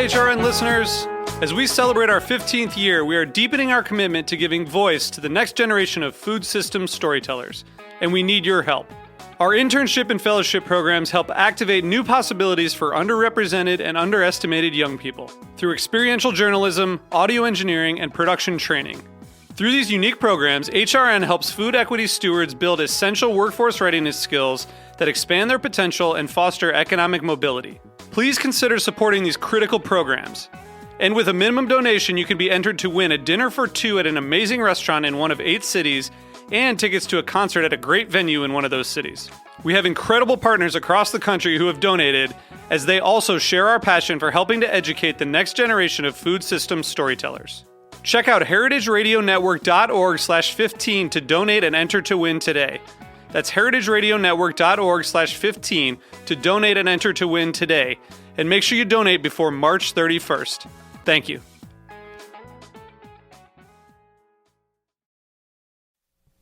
HRN listeners. As we celebrate our 15th year, we are deepening our commitment to giving voice to the next generation of food systems storytellers, and we need your help. Our internship and fellowship programs help activate new possibilities for underrepresented and underestimated young people through experiential journalism, audio engineering, and production training. Through these unique programs, HRN helps food equity stewards build essential workforce readiness skills that expand their potential and foster economic mobility. Please consider supporting these critical programs. And with a minimum donation, you can be entered to win a dinner for two at an amazing restaurant in one of 8 cities and tickets to a concert at a great venue in one of those cities. We have incredible partners across the country who have donated, as they also share our passion for helping to educate the next generation of food systems storytellers. Check out heritageradionetwork.org/15 to donate and enter to win today. That's heritageradionetwork.org/15 to donate and enter to win today. And make sure you donate before March 31st. Thank you.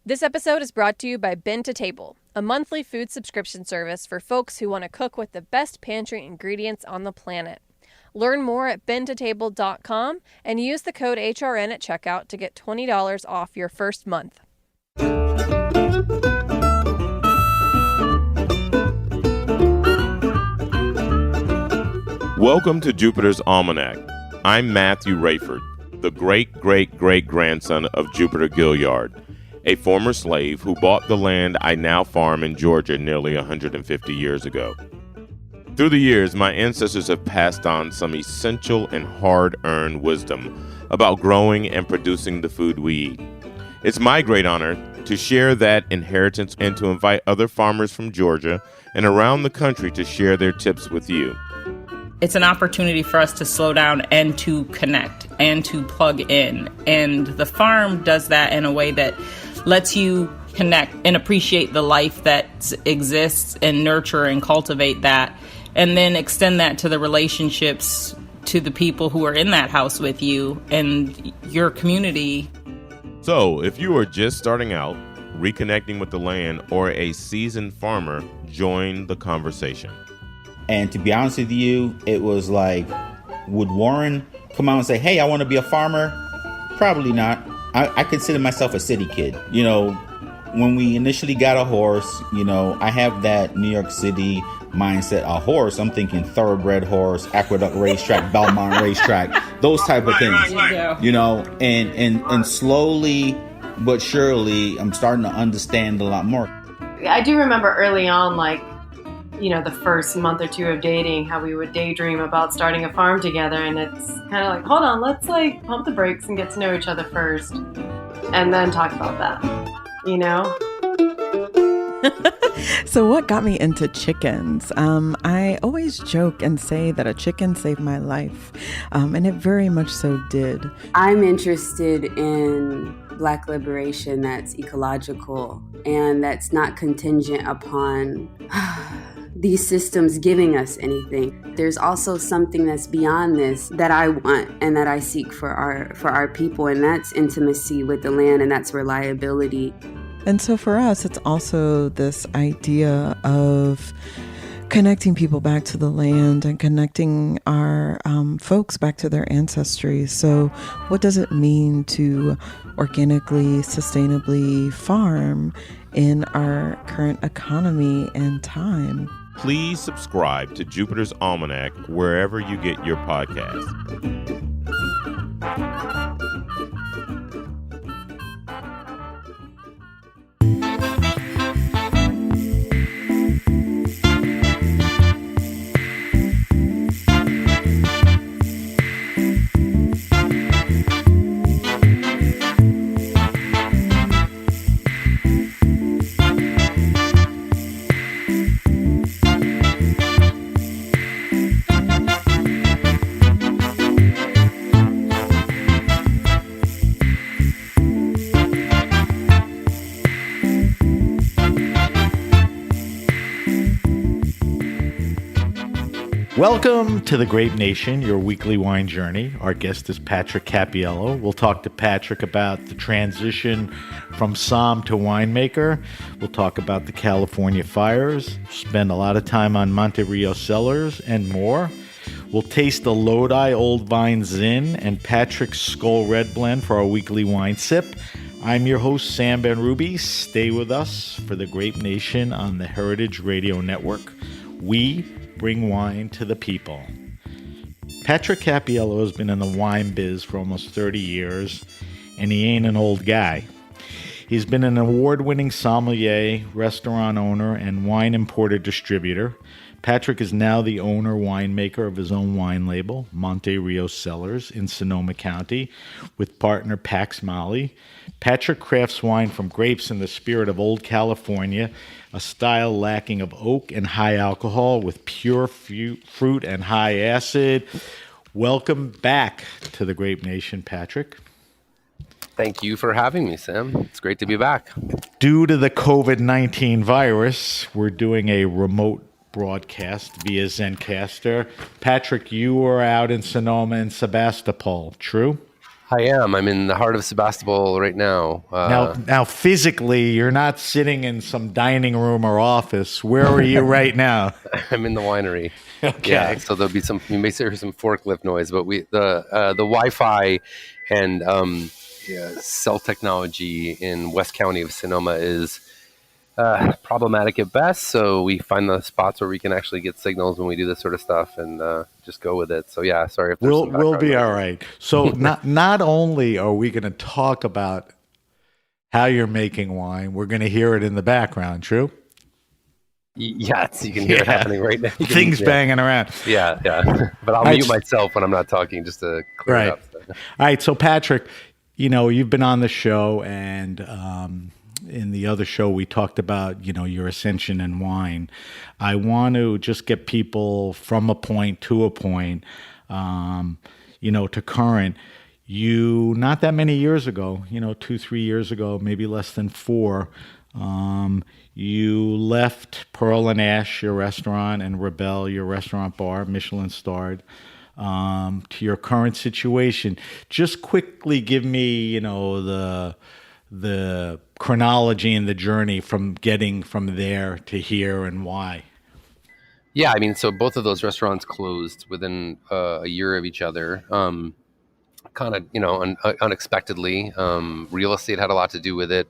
This episode is brought to you by Bin to Table, a monthly food subscription service for folks who want to cook with the best pantry ingredients on the planet. Learn more at bintotable.com and use the code HRN at checkout to get $20 off your first month. Welcome to Jupiter's Almanac. I'm Matthew Rayford, the great-great-great-grandson of Jupiter Gilliard, a former slave who bought the land I now farm in Georgia nearly 150 years ago. Through the years, my ancestors have passed on some essential and hard-earned wisdom about growing and producing the food we eat. It's my great honor to share that inheritance and to invite other farmers from Georgia and around the country to share their tips with you. It's an opportunity for us to slow down and to connect and to plug in. And the farm does that in a way that lets you connect and appreciate the life that exists and nurture and cultivate that, and then extend that to the relationships to the people who are in that house with you and your community. So, if you are just starting out, reconnecting with the land, or a seasoned farmer, join the conversation. And to be honest with you, it was like, would Warren come out and say, hey, I want to be a farmer? Probably not. I consider myself a city kid. You know, when we initially got a horse, you know, I have that New York City mindset. A horse, I'm thinking thoroughbred horse, Aqueduct Racetrack, Belmont Racetrack, those type of things. You know, and slowly but surely, I'm starting to understand a lot more. I do remember early on, like, you know, the first month or two of dating, how we would daydream about starting a farm together. And it's kind of like, hold on, let's like pump the brakes and get to know each other first and then talk about that, you know? So what got me into chickens? I always joke and say that a chicken saved my life, and it very much so did. I'm interested in Black liberation that's ecological and that's not contingent upon these systems giving us anything. There's also something that's beyond this that I want and that I seek for our people, and that's intimacy with the land, and that's reliability. And so for us, it's also this idea of connecting people back to the land and connecting our folks back to their ancestry. So what does it mean to organically, sustainably farm in our current economy and time? Please subscribe to Jupiter's Almanac wherever you get your podcasts. Welcome to the Grape Nation, your weekly wine journey. Our guest is Patrick Cappiello. We'll talk to Patrick about the transition from Som to winemaker. We'll talk about the California fires, spend a lot of time on Monte Cellars, and more. We'll taste the Lodi Old Vine Zin and Patrick's Skull Red Blend for our weekly wine sip. I'm your host, Sam Benrubi. Stay with us for the Grape Nation on the Heritage Radio Network. We bring wine to the people. Patrick Cappiello has been in the wine biz for almost 30 years, and he ain't an old guy. He's been an award-winning sommelier, restaurant owner, and wine importer distributor. Patrick is now the owner winemaker of his own wine label, Monte Cellars in Sonoma County, with partner Pax Molly. Patrick crafts wine from grapes in the spirit of old California, a style lacking of oak and high alcohol with pure fruit and high acid. Welcome back to the Grape Nation, Patrick. Thank you for having me, Sam. It's great to be back. Due to the COVID-19 virus, we're doing a remote broadcast via Zencaster. Patrick, you are out in Sonoma and Sebastopol, true? I am. I'm in the heart of Sebastopol right now. Now, physically, you're not sitting in some dining room or office. Where are you right now? I'm in the winery. Okay. Yeah, so there'll be you may hear some forklift noise, but the Wi-Fi and cell technology in West County of Sonoma is problematic at best, so we find the spots where we can actually get signals when we do this sort of stuff and just go with it. So yeah, sorry if there's some we'll be noise. all right. So not only are we going to talk about how you're making wine, we're going to hear it in the background, true? Yes, you can hear it happening right now. Things banging around. Yeah. But I'll mute myself when I'm not talking just to clear it up. All right, so Patrick, you've been on the show, and in the other show we talked about, your ascension in wine. I want to just get people from a point to a point, to current. You, not that many years ago, 2-3 years ago, maybe less than 4, you left Pearl and Ash, your restaurant, and Rebel, your restaurant bar, Michelin starred, to your current situation. Just quickly give me, the chronology and the journey from getting from there to here and why. Yeah, I mean, so both of those restaurants closed within a year of each other, kind of, unexpectedly. Real estate had a lot to do with it.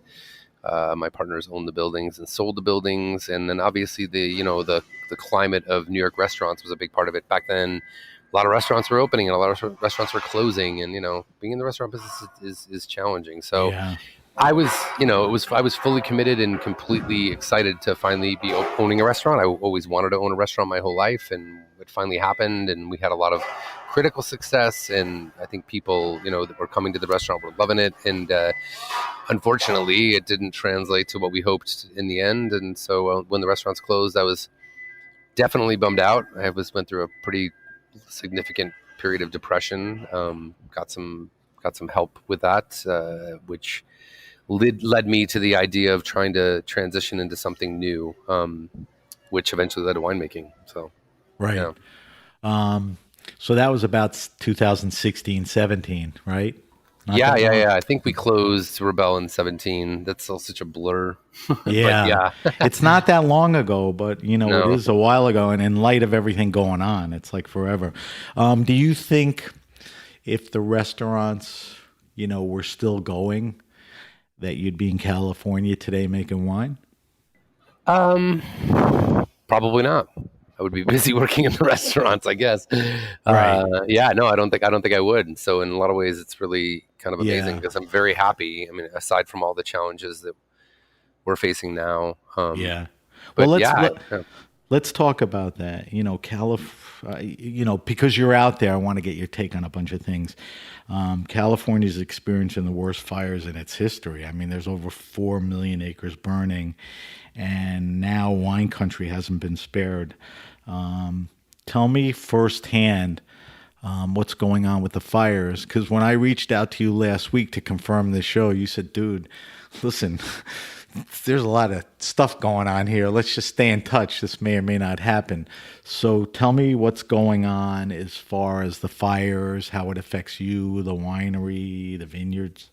My partners owned the buildings and sold the buildings, and then obviously the climate of New York restaurants was a big part of it. Back then, a lot of restaurants were opening and a lot of restaurants were closing, and being in the restaurant business is challenging. So. Yeah. I was fully committed and completely excited to finally be owning a restaurant. I always wanted to own a restaurant my whole life, and it finally happened. And we had a lot of critical success, and I think people, that were coming to the restaurant were loving it. And unfortunately, it didn't translate to what we hoped in the end. And so when the restaurants closed, I was definitely bummed out. I went through a pretty significant period of depression. Got some help with that, which led me to the idea of trying to transition into something new, which eventually led to winemaking. So, right. Yeah. So that was about 2016, 17, right? Yeah. I think we closed Rebel in 17. That's still such a blur. Yeah. It's not that long ago, but no. It is a while ago. And in light of everything going on, it's like forever. Do you think if the restaurants, were still going, that you'd be in California today making wine? Probably not. I would be busy working in the restaurants, I guess. Right. I don't think I would. And so in a lot of ways, it's really kind of amazing because I'm very happy. I mean, aside from all the challenges that we're facing now. But let's talk about that. Because you're out there, I want to get your take on a bunch of things. California's experiencing the worst fires in its history. I mean, there's over 4 million acres burning, and now wine country hasn't been spared. Tell me firsthand what's going on with the fires, because when I reached out to you last week to confirm this show, you said, dude, listen, there's a lot of stuff going on here. Let's just stay in touch. This may or may not happen. So tell me what's going on as far as the fires, how it affects you, the winery, the vineyards.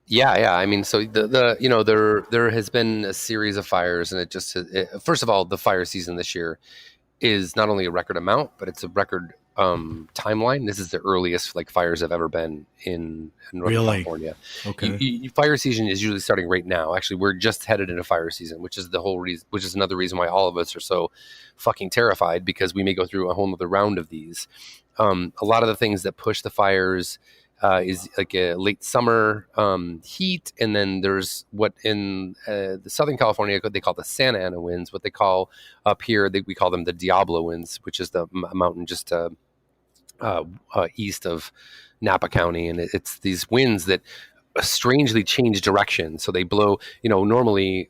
Yeah. I mean, so there has been a series of fires, and first of all, the fire season this year is not only a record amount, but it's a record timeline. This is the earliest like fires have ever been in Northern California. Okay. Fire season is usually starting right now. Actually, we're just headed into fire season, which is the whole reason. Which is another reason why all of us are so fucking terrified, because we may go through a whole other round of these. A lot of the things that push the fires is like a late summer heat, and then there's what in the Southern California they call the Santa Ana winds. What they call up here, we call them the Diablo winds, which is the mountain just east of Napa County, and it's these winds that strangely change direction. So they blow, normally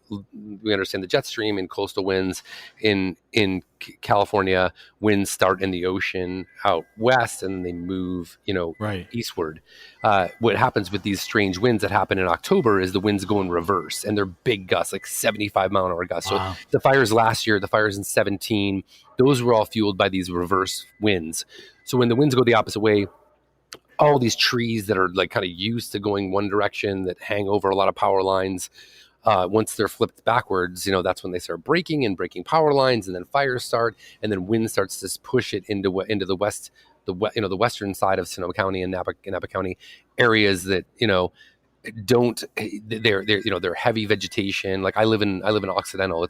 we understand the jet stream and coastal winds in California. Winds start in the ocean out west and they move, eastward. What happens with these strange winds that happen in October is the winds go in reverse, and they're big gusts, like 75-mile-an-hour gusts. Wow. So the fires last year, the fires in 2017, those were all fueled by these reverse winds. So when the winds go the opposite way, all these trees that are like kind of used to going one direction that hang over a lot of power lines, once they're flipped backwards, that's when they start breaking power lines, and then fires start, and then wind starts to push it into the west, the western side of Sonoma County and Napa County areas that they're heavy vegetation. Like I live in Occidental.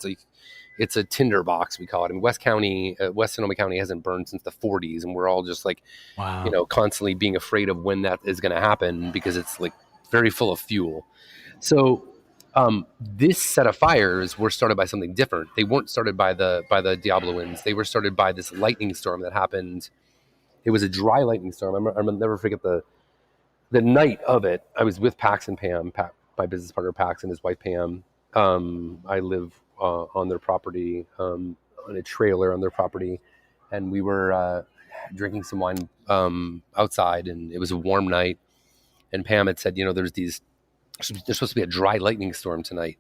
It's a tinderbox, we call it. I mean, West Sonoma County hasn't burned since the 40s, and we're all just like, wow. Constantly being afraid of when that is going to happen, because it's like very full of fuel. So this set of fires were started by something different. They weren't started by the Diablo winds. They were started by this lightning storm that happened. It was a dry lightning storm. I'll never forget the night of it. I was with Pax and Pam, my business partner Pax and his wife Pam. I live on their property, on a trailer on their property, and we were drinking some wine outside, and it was a warm night, and Pam had said, there's supposed to be a dry lightning storm tonight,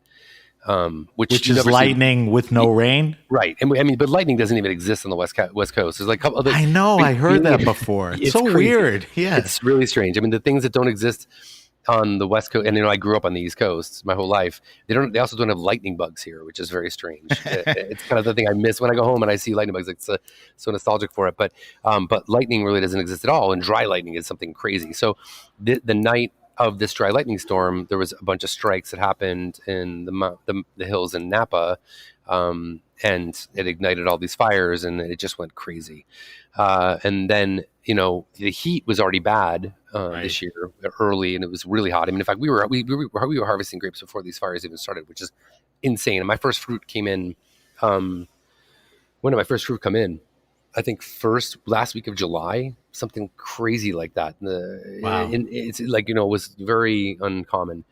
which is lightning with no rain, right? And but lightning doesn't even exist on the west coast. There's like a couple other, I know, I heard that before. It's so crazy. Weird. Yeah, it's really strange. I mean, the things that don't exist on the West Coast, and I grew up on the East Coast my whole life. They also don't have lightning bugs here, which is very strange. It's kind of the thing I miss when I go home and I see lightning bugs. It's so nostalgic for it. But lightning really doesn't exist at all, and dry lightning is something crazy. So the night of this dry lightning storm, there was a bunch of strikes that happened in the hills in Napa, and it ignited all these fires, and it just went crazy. And then the heat was already bad this year early, and it was really hot. I mean, in fact, we were harvesting grapes before these fires even started, which is insane. And my first fruit came in. When did my first fruit come in? I think last week of July, something crazy like that. Wow. It's like, it was very uncommon.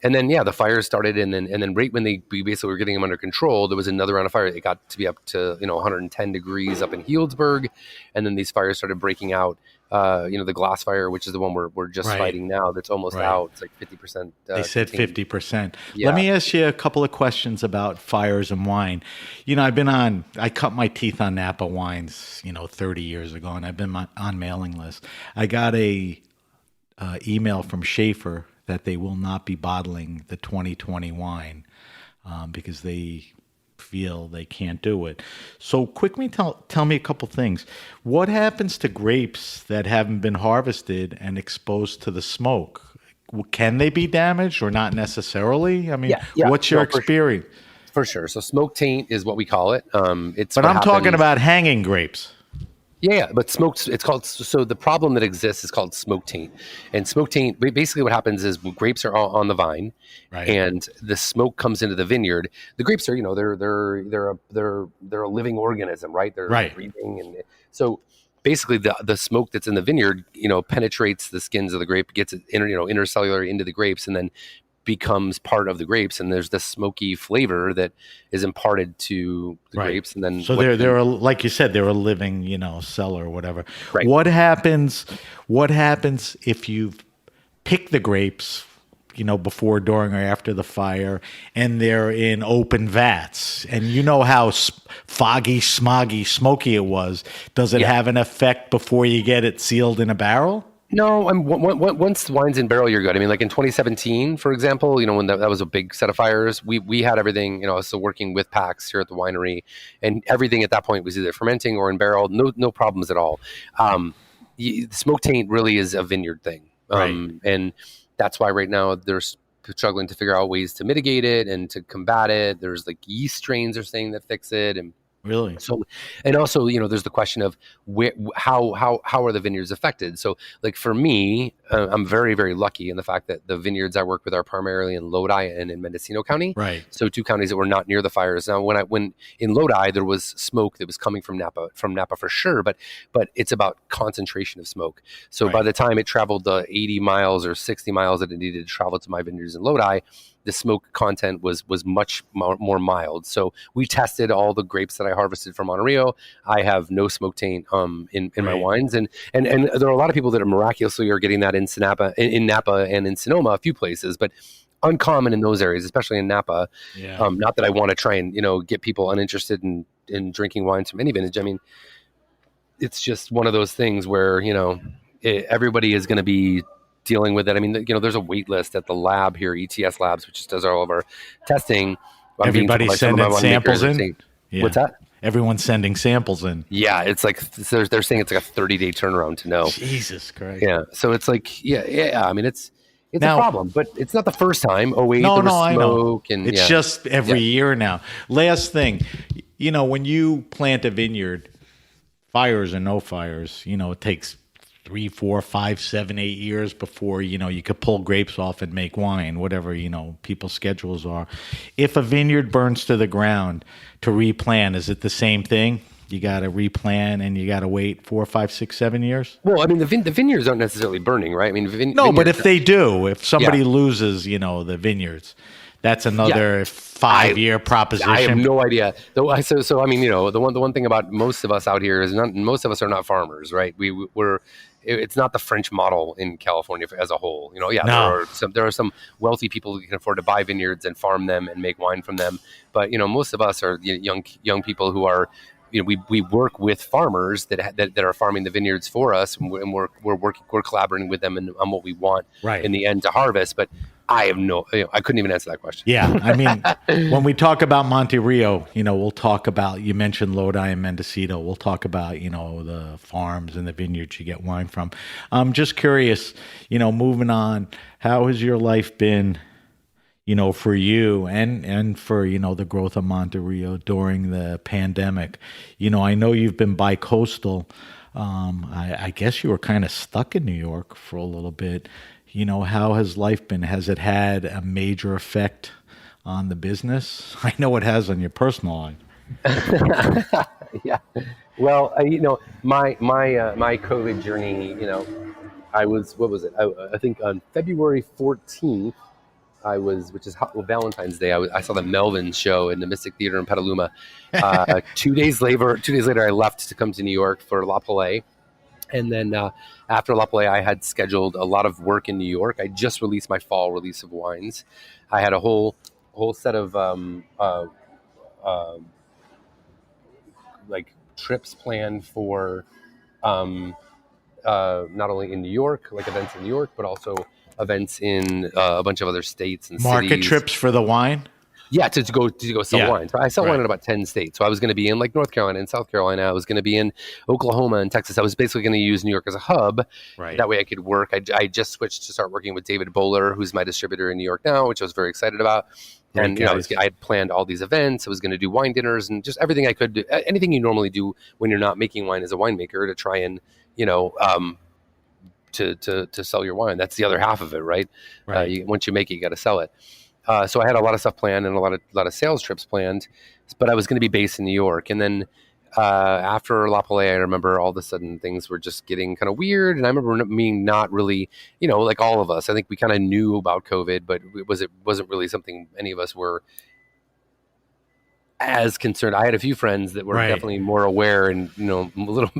And then, the fires started, and then right when we basically were getting them under control, there was another round of fire. It got to be up to 110 degrees up in Healdsburg, and then these fires started breaking out. The glass fire, which is the one we're just fighting now, that's almost out. It's like 50%. They said 50%. Yeah. Let me ask you a couple of questions about fires and wine. I cut my teeth on Napa wines, 30 years ago, and I've been on mailing lists. I got a email from Schaefer that they will not be bottling the 2020 wine because they feel they can't do it. So quickly tell me a couple things. What happens to grapes that haven't been harvested and exposed to the smoke? Can they be damaged or not necessarily? I mean, what's your experience? For sure. So smoke taint is what we call it. But I'm talking about hanging grapes. Yeah, but so the problem that exists is called smoke taint. And smoke taint, basically what happens is grapes are on the vine, right, and the smoke comes into the vineyard. The grapes are, they're a living organism, right? They're breathing, and so basically the smoke that's in the vineyard, penetrates the skins of the grape, gets it intercellular into the grapes, and then becomes part of the grapes, and there's this smoky flavor that is imparted to the grapes. And then they're like you said, they're a living cellar or whatever. Right. What happens if you pick the grapes before, during, or after the fire, and they're in open vats, and how foggy, smoggy, smoky it was? Does it have an effect before you get it sealed in a barrel? No, once wine's in barrel, you're good. I mean, like in 2017, for example, when that was a big set of fires, we had everything, so working with packs here at the winery, and everything at that point was either fermenting or in barrel. No problems at all. Smoke taint really is a vineyard thing. And that's why right now they're struggling to figure out ways to mitigate it and to combat it. There's like yeast strains are saying that fix it. And really? So, and also, there's the question of how are the vineyards affected? So like for me, I'm very, very lucky in the fact that the vineyards I work with are primarily in Lodi and in Mendocino County. Right. So 2 counties that were not near the fires. Now, when in Lodi, there was smoke that was coming from Napa for sure, but it's about concentration of smoke. So by the time it traveled the 80 miles or 60 miles that it needed to travel to my vineyards in Lodi, the smoke content was much more mild. So we tested all the grapes that I harvested from Monterey. I have no smoke taint in my wines, and there are a lot of people that are miraculously are getting that in Napa and in Sonoma, a few places, but uncommon in those areas, especially in Napa. Yeah. Not that I want to try and get people uninterested in drinking wines from any vintage. I mean, it's just one of those things where everybody is going to be dealing with it. I mean, there's a wait list at the lab here, ETS Labs, which just does all of our testing. Everybody's sending samples in? Yeah. What's that? Everyone's sending samples in. Yeah, it's like they're saying it's like a 30-day turnaround to know. Jesus Christ. Yeah, so it's like, yeah. I mean, it's now, a problem, but it's not the first time. Oh wait, no, there was I know. smoke, and it's just every year now. Last thing, when you plant a vineyard, fires or no fires, it takes 3, 4, 5, 7, 8 years before, you could pull grapes off and make wine, whatever, people's schedules are. If a vineyard burns to the ground to replant, is it the same thing? You got to replant and you got to wait 4, 5, 6, 7 years? Well, I mean, the vineyards aren't necessarily burning, right? I mean, no, but if they do, if somebody loses, the vineyards, that's another 5-year proposition. I have no idea. So I mean, the one thing about most of us out here is most of us are not farmers, right? We're it's not the French model in California as a whole. There are some wealthy people who can afford to buy vineyards and farm them and make wine from them. But most of us are young people who are, we work with farmers that are farming the vineyards for us, and we're collaborating with them on what we want in the end to harvest. But I have I couldn't even answer that question. Yeah. I mean, when we talk about Monte Rio, we'll talk about, you mentioned Lodi and Mendocino. We'll talk about, the farms and the vineyards you get wine from. I'm just curious, moving on, how has your life been, for you and for, the growth of Monte Rio during the pandemic? I know you've been bi-coastal. I guess you were kind of stuck in New York for a little bit. How has life been? Has it had a major effect on the business? I know it has on your personal life. Yeah. Well, my COVID journey, I was, what was it? I think on February 14th, which is Valentine's Day. I saw the Melvin show in the Mystic Theater in Petaluma. 2 days later, I left to come to New York for La Palais. And then after La Palais, I had scheduled a lot of work in New York. I just released my fall release of wines. I had a whole set of like trips planned for not only in New York, like events in New York, but also events in a bunch of other states and market cities. trips for the wine. Yeah, to go sell wine. So I sell wine in about 10 states. So I was going to be in like North Carolina and South Carolina. I was going to be in Oklahoma and Texas. I was basically going to use New York as a hub. Right. That way I could work. I just switched to start working with David Bowler, who's my distributor in New York now, which I was very excited about. And I had planned all these events. I was going to do wine dinners and just everything I could do. Anything you normally do when you're not making wine as a winemaker to try and, to sell your wine. That's the other half of it, right? Once you make it, you got to sell it. So I had a lot of stuff planned and a lot of sales trips planned, but I was going to be based in New York. And then after La Palais, I remember all of a sudden things were just getting kind of weird. And I remember being not really, like all of us, I think we kind of knew about COVID, but it wasn't really something any of us were as concerned. I had a few friends that were definitely more aware and, a little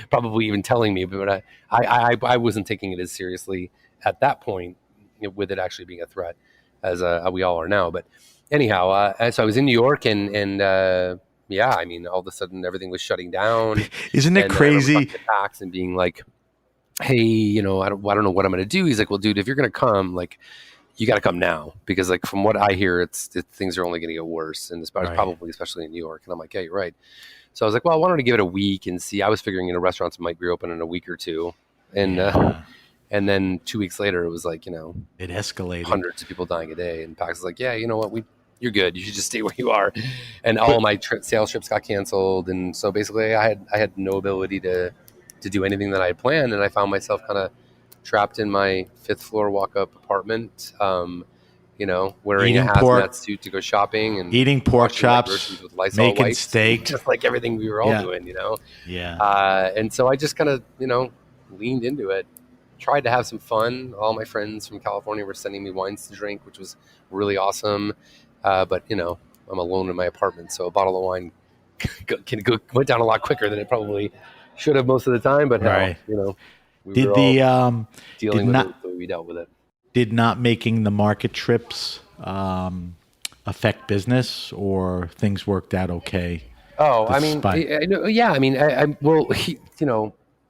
probably even telling me, but I wasn't taking it as seriously at that point with it actually being a threat as we all are now. But anyhow, so I was in New York and I mean, all of a sudden everything was shutting down. Isn't it crazy? Attacks and being like, hey, I don't know what I'm going to do. He's like, well, dude, if you're going to come, like, you got to come now, because like from what I hear, things are only going to get worse, and especially in New York. And I'm like, yeah, you're right. So I was like, well, I wanted to give it a week and see. I was figuring, restaurants might be open in a week or two, and and then 2 weeks later, it was like, it escalated, hundreds of people dying a day, and Pax was like, yeah, you know what, you're good. You should just stay where you are. And all my sales trips got canceled, and so basically, I had no ability to do anything that I had planned, and I found myself kind of trapped in my 5th floor walk-up apartment, wearing eating a hazmat suit to go shopping and eating pork chops, with Lysol making wipes, steak, just like everything we were all doing, Yeah. And so I just kind of, leaned into it, tried to have some fun. All my friends from California were sending me wines to drink, which was really awesome. But, I'm alone in my apartment, so a bottle of wine went down a lot quicker than it probably should have most of the time. But right. we did were the all dealing with not, it, so we dealt with it. Did not making the market trips affect business, or things worked out okay? Oh, I mean, yeah. I mean,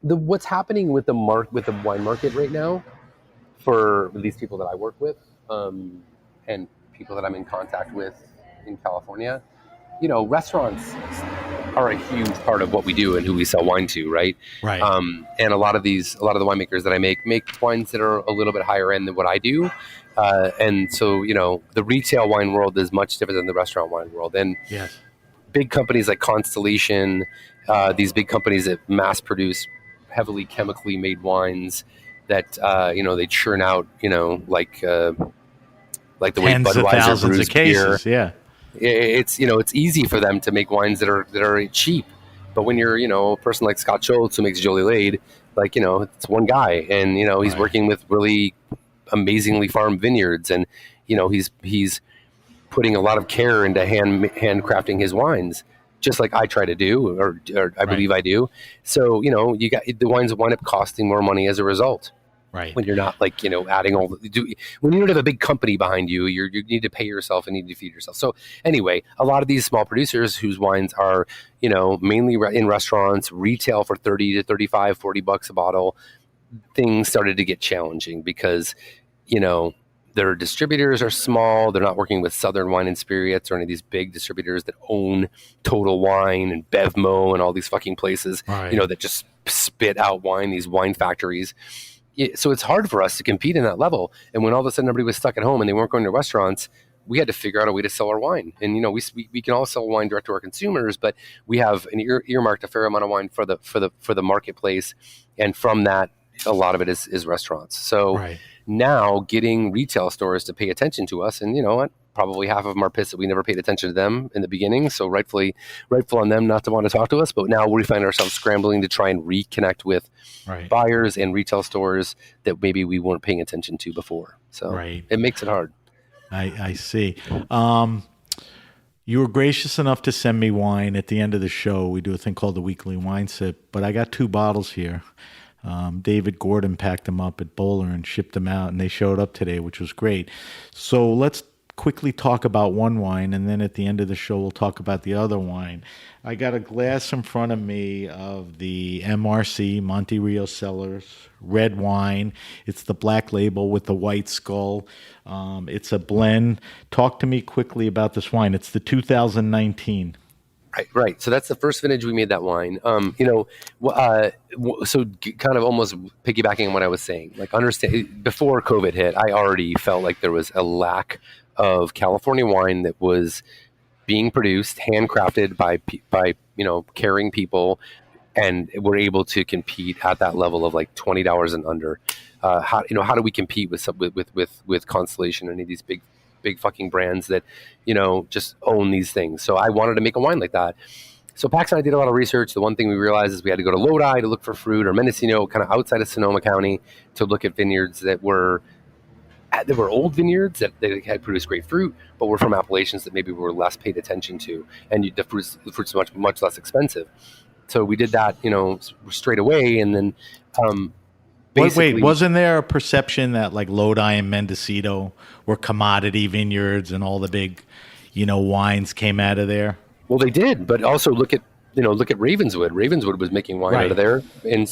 what's happening with the wine market right now, for these people that I work with, and people that I'm in contact with in California, restaurants are a huge part of what we do and who we sell wine to, right? Right. And a lot of the winemakers that I make wines that are a little bit higher end than what I do. And so, the retail wine world is much different than the restaurant wine world. And yes, big companies like Constellation, these big companies that mass produce heavily chemically made wines that, they churn out, like the way tens of Budweiser thousands brews of cases. beer. Yeah. It's it's easy for them to make wines that are cheap, but when you're a person like Scott Schultz who makes Joli Lade, like it's one guy, and he's Right. working with really amazingly farmed vineyards, and he's putting a lot of care into handcrafting his wines, just like I try to do, or I believe I do. So you got the wines wind up costing more money as a result. Right. When you're not like, adding when you don't have a big company behind you, you need to pay yourself and need to feed yourself. So anyway, a lot of these small producers whose wines are, mainly in restaurants, retail for 30 to 35, $40 a bottle, things started to get challenging because, their distributors are small. They're not working with Southern Wine and Spirits or any of these big distributors that own Total Wine and Bevmo and all these fucking places, Right. That just spit out wine, these wine factories. So it's hard for us to compete in that level. And when all of a sudden everybody was stuck at home and they weren't going to restaurants, we had to figure out a way to sell our wine. And we can all sell wine direct to our consumers, but we have an earmarked a fair amount of wine for the marketplace, and from that, a lot of it is restaurants. So Right. now getting retail stores to pay attention to us, and probably half of them are pissed that we never paid attention to them in the beginning. So rightful on them not to want to talk to us. But now we find ourselves scrambling to try and reconnect with Right. buyers and retail stores that maybe we weren't paying attention to before. So Right. it makes it hard. I see. You were gracious enough to send me wine at the end of the show. We do a thing called the Weekly Wine Sip, but I got 2 bottles here. David Gordon packed them up at Bowler and shipped them out, and they showed up today, which was great. So let's quickly talk about one wine, and then at the end of the show, we'll talk about the other wine. I got a glass in front of me of the MRC, Monte Rio Cellars, red wine. It's the black label with the white skull. It's a blend. Talk to me quickly about this wine. It's the 2019. Right. So that's the first vintage we made that wine. So kind of almost piggybacking on what I was saying, like understand before COVID hit, I already felt like there was a lack of California wine that was being produced, handcrafted by caring people, and we're able to compete at that level of like $20 and under. How do we compete with Constellation and any of these big fucking brands that just own these things? So I wanted to make a wine like that. So Pax and I did a lot of research. The one thing we realized is we had to go to Lodi to look for fruit, or Mendocino, kind of outside of Sonoma County, to look at vineyards that were old vineyards that they had produced great fruit, but were from appellations that maybe were less paid attention to, and the fruit's much less expensive. So we did that, straight away, and then Wait, wasn't there a perception that like Lodi and Mendocino were commodity vineyards and all the big, wines came out of there? Well, they did, but also look at Ravenswood. Ravenswood was making wine out of there, and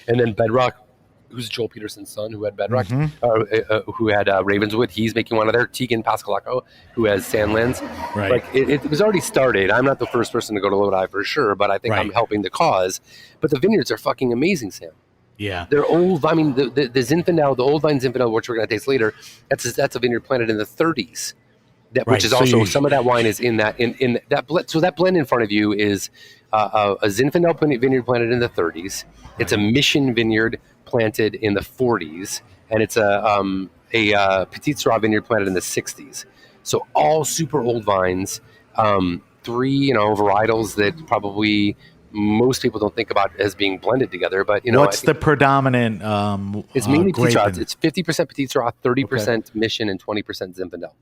then Bedrock who's Joel Peterson's son, who had Bedrock, who had Ravenswood. He's making one of their Tegan Pascalaco, who has Sandlands. Right. Like it was already started. I'm not the first person to go to Lodi for sure, but I think I'm helping the cause. But the vineyards are fucking amazing, Sam. Yeah. They're old. I mean, the Zinfandel, the Old Vine Zinfandel, which we're going to taste later, that's a vineyard planted in the 30s. Which is also some of that wine is in that blend. So that blend in front of you is a Zinfandel vineyard planted in the 30s. It's a Mission vineyard planted in the 40s, and it's a Petit Syrah vineyard planted in the 60s. So all super old vines. 3 varietals that probably most people don't think about as being blended together. But what's the predominant? It's mainly Petit grape Syrah. It's 50% Petit Syrah, 30% Mission, and 20% Zinfandel.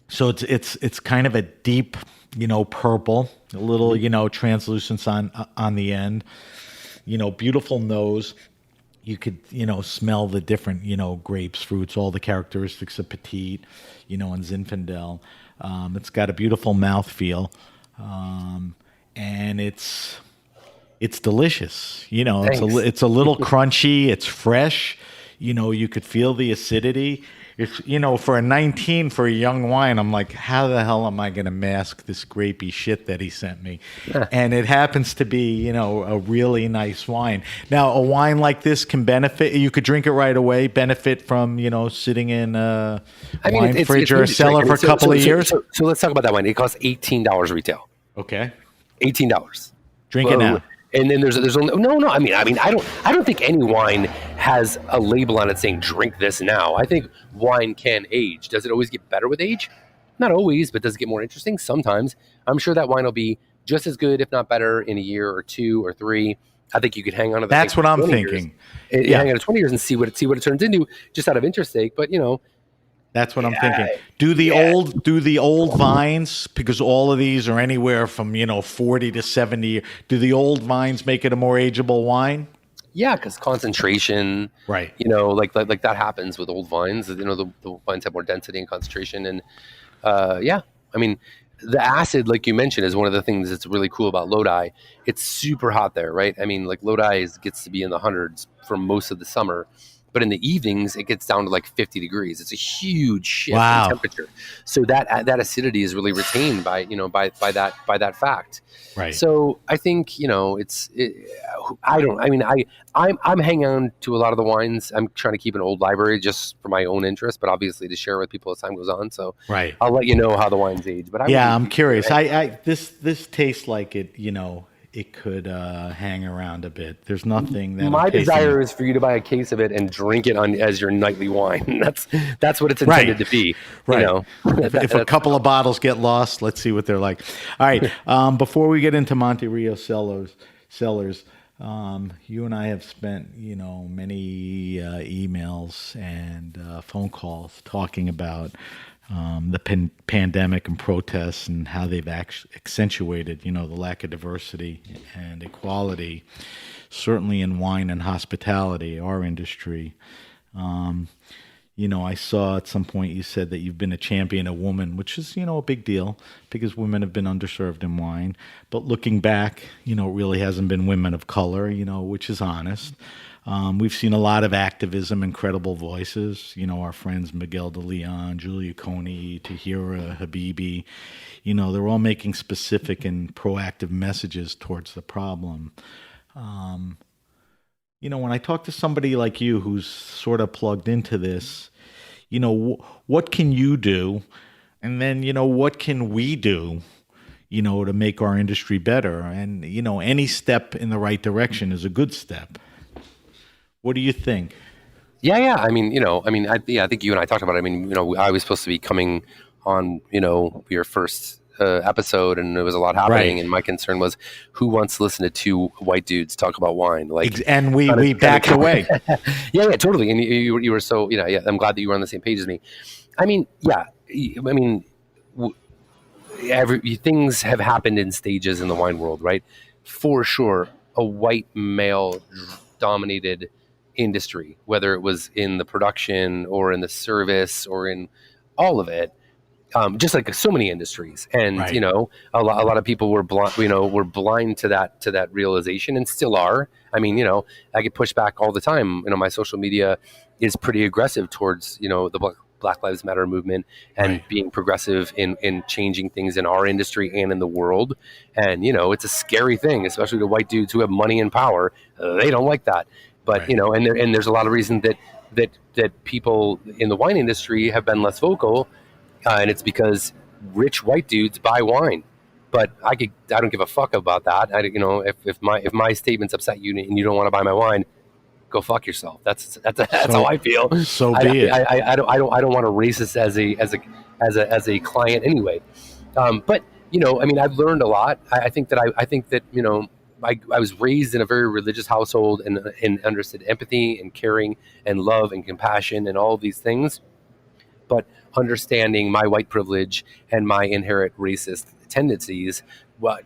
So it's kind of a deep, purple, a little, translucence on the end, beautiful nose. You could, smell the different, grapes, fruits, all the characteristics of Petit, and Zinfandel. It's got a beautiful mouthfeel, and it's delicious. It's a little crunchy. It's fresh. You could feel the acidity. It's, for a 19 for a young wine, I'm like, how the hell am I going to mask this grapey shit that he sent me? And it happens to be, a really nice wine. Now, a wine like this can benefit. You could drink it right away, benefit from, sitting in a wine fridge or a cellar for a couple of years. So let's talk about that wine. It costs $18 retail. Okay. $18. Drink it now. And then there's only no. I mean, I don't think any wine has a label on it saying drink this now. I think wine can age. Does it always get better with age? Not always, but does it get more interesting? Sometimes. I'm sure that wine will be just as good, if not better, in a year or 2 or 3. I think you could hang on to that. That's what I'm thinking. Hang on to 20 years and see what it turns into, just out of interest sake. But that's what I'm thinking. Do the old vines, because all of these are anywhere from 40 to 70. Do the old vines make it a more ageable wine? Yeah, because concentration, right? Like that happens with old vines. The vines have more density and concentration, and I mean, the acid, like you mentioned, is one of the things that's really cool about Lodi. It's super hot there, right? I mean, like Lodi gets to be in the hundreds for most of the summer. But in the evenings, it gets down to like 50 degrees. It's a huge shift in temperature. So that acidity is really retained by that fact. Right. So I think I'm hanging on to a lot of the wines. I'm trying to keep an old library just for my own interest, but obviously to share with people as time goes on. So I'll let you know how the wines age. But I'm curious. This tastes like it. It could hang around a bit. There's nothing that my desire is for you to buy a case of it and drink it as your nightly wine. That's what it's intended to be. Right. If a couple of bottles get lost, let's see what they're like. All right. Before we get into Monte Rio Cellars, you and I have spent many emails and phone calls talking about the pandemic and protests and how they've accentuated, the lack of diversity and equality, certainly in wine and hospitality, our industry. I saw at some point you said that you've been a champion of women, which is, a big deal because women have been underserved in wine. But looking back, it really hasn't been women of color, which is honest. We've seen a lot of activism and credible voices. Our friends Miguel de Leon, Julia Coney, Tahira Habibi, they're all making specific and proactive messages towards the problem. When I talk to somebody like you who's sort of plugged into this, what can you do? And then, what can we do, to make our industry better? And, any step in the right direction is a good step. What do you think? Yeah. I think you and I talked about it. I mean, I was supposed to be coming on, your first episode, and there was a lot happening. Right. And my concern was, who wants to listen to 2 white dudes talk about wine? And we backed away. Yeah, totally. And you were so, I'm glad that you were on the same page as me. I mean, things have happened in stages in the wine world, right? For sure, a white male dominated industry, whether it was in the production or in the service or in all of it, just like so many industries. And, Right. you know, a lot of people were blind to that realization, and still are. I mean, you know, I get pushed back all the time. You know, my social media is pretty aggressive towards, you know, the Black Lives Matter movement and Right. being progressive in changing things in our industry and in the world. And, you know, it's a scary thing, especially to white dudes who have money and power. They don't like that. But, Right. you know, and there's a lot of reason that people in the wine industry have been less vocal. And it's because rich white dudes buy wine, but I don't give a fuck about that. You know, if my statements upset you and you don't want to buy my wine, go fuck yourself. That's how I feel. So be it. I don't want to racist as a client anyway. But you know, I mean, I've learned a lot. I think that you know, I was raised in a very religious household and understood empathy and caring and love and compassion and all of these things. But understanding my white privilege and my inherent racist tendencies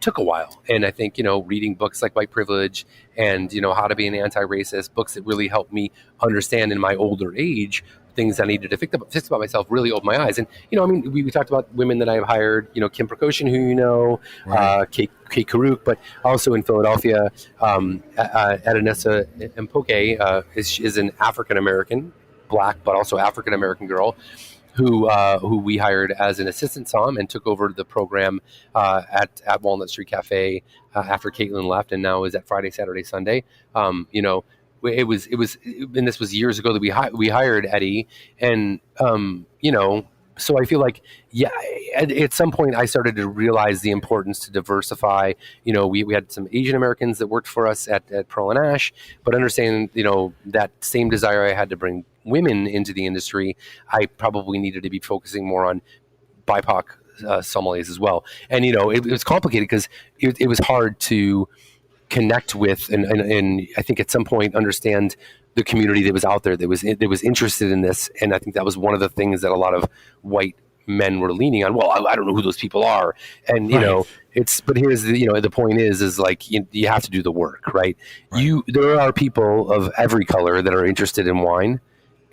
took a while. And I think, you know, reading books like White Privilege and, you know, How to Be an Anti-Racist, books that really helped me understand in my older age things I needed to fix about myself, really opened my eyes. And, you know, I mean, we talked about women that I've hired, you know, Kim Precaution, who you know, Right. Kate Karuk, but also in Philadelphia, Adanessa Mpoke is an African-American, Black, but also African-American girl who we hired as an assistant somm and took over the program at Walnut Street Cafe after Caitlin left, and now is at Friday, Saturday, Sunday. You know, it was, and this was years ago that we hired Eddie, and you know, so I feel like, yeah, at some point I started to realize the importance to diversify. You know, we had some Asian Americans that worked for us at Pearl and Ash, but understanding, you know, that same desire I had to bring women into the industry, I probably needed to be focusing more on BIPOC sommeliers as well. And, you know, it was complicated because it was hard to connect with and I think at some point understand the community that was out there that was interested in this. And I think that was one of the things that a lot of white men were leaning on. Well, I don't know who those people are. And, you know, but here's the, you know, the point is like, you have to do the work, right? There are people of every color that are interested in wine.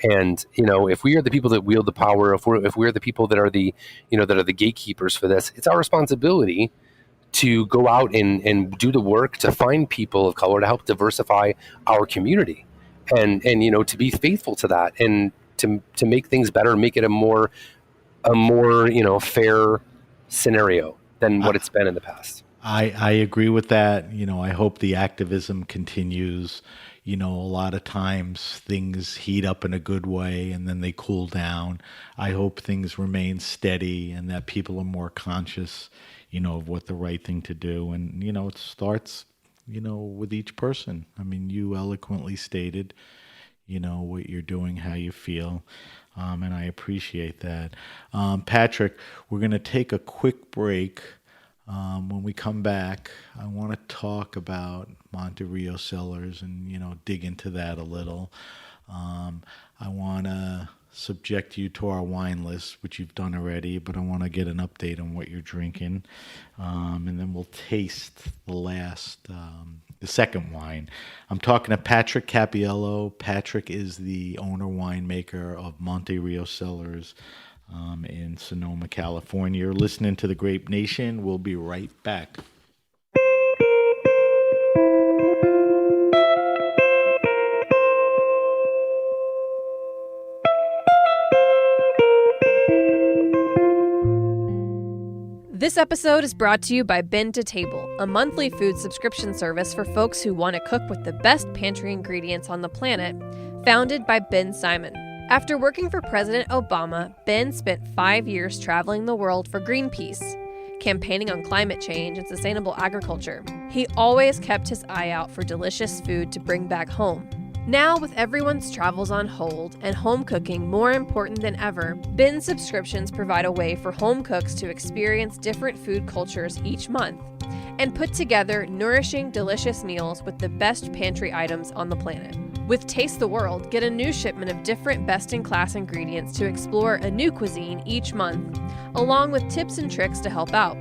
And, you know, if we are the people that wield the power, if we're the people that are the, you know, that are the gatekeepers for this, it's our responsibility to go out and do the work to find people of color to help diversify our community. And you know, to be faithful to that and to make things better, make it a more you know, fair scenario than what it's been in the past. I agree with that. You know, I hope the activism continues. You know, a lot of times things heat up in a good way and then they cool down. I hope things remain steady and that people are more conscious, you know, of what the right thing to do. And, you know, it starts, you know, with each person. I mean, you eloquently stated, you know, what you're doing, how you feel. And I appreciate that. Patrick, we're going to take a quick break. When we come back, I want to talk about Monte Rio Cellars and, you know, dig into that a little. I want to subject you to our wine list, which you've done already, but I want to get an update on what you're drinking. And then we'll taste the second wine. I'm talking to Patrick Cappiello. Patrick is the owner winemaker of Monte Rio Cellars in Sonoma, California. You're listening to The Grape Nation. We'll be right back. This episode is brought to you by Bin to Table, a monthly food subscription service for folks who want to cook with the best pantry ingredients on the planet, founded by Ben Simon. After working for President Obama, Ben spent 5 years traveling the world for Greenpeace, campaigning on climate change and sustainable agriculture. He always kept his eye out for delicious food to bring back home. Now, with everyone's travels on hold and home cooking more important than ever, Bin subscriptions provide a way for home cooks to experience different food cultures each month and put together nourishing, delicious meals with the best pantry items on the planet. With Taste the World, get a new shipment of different best-in-class ingredients to explore a new cuisine each month, along with tips and tricks to help out.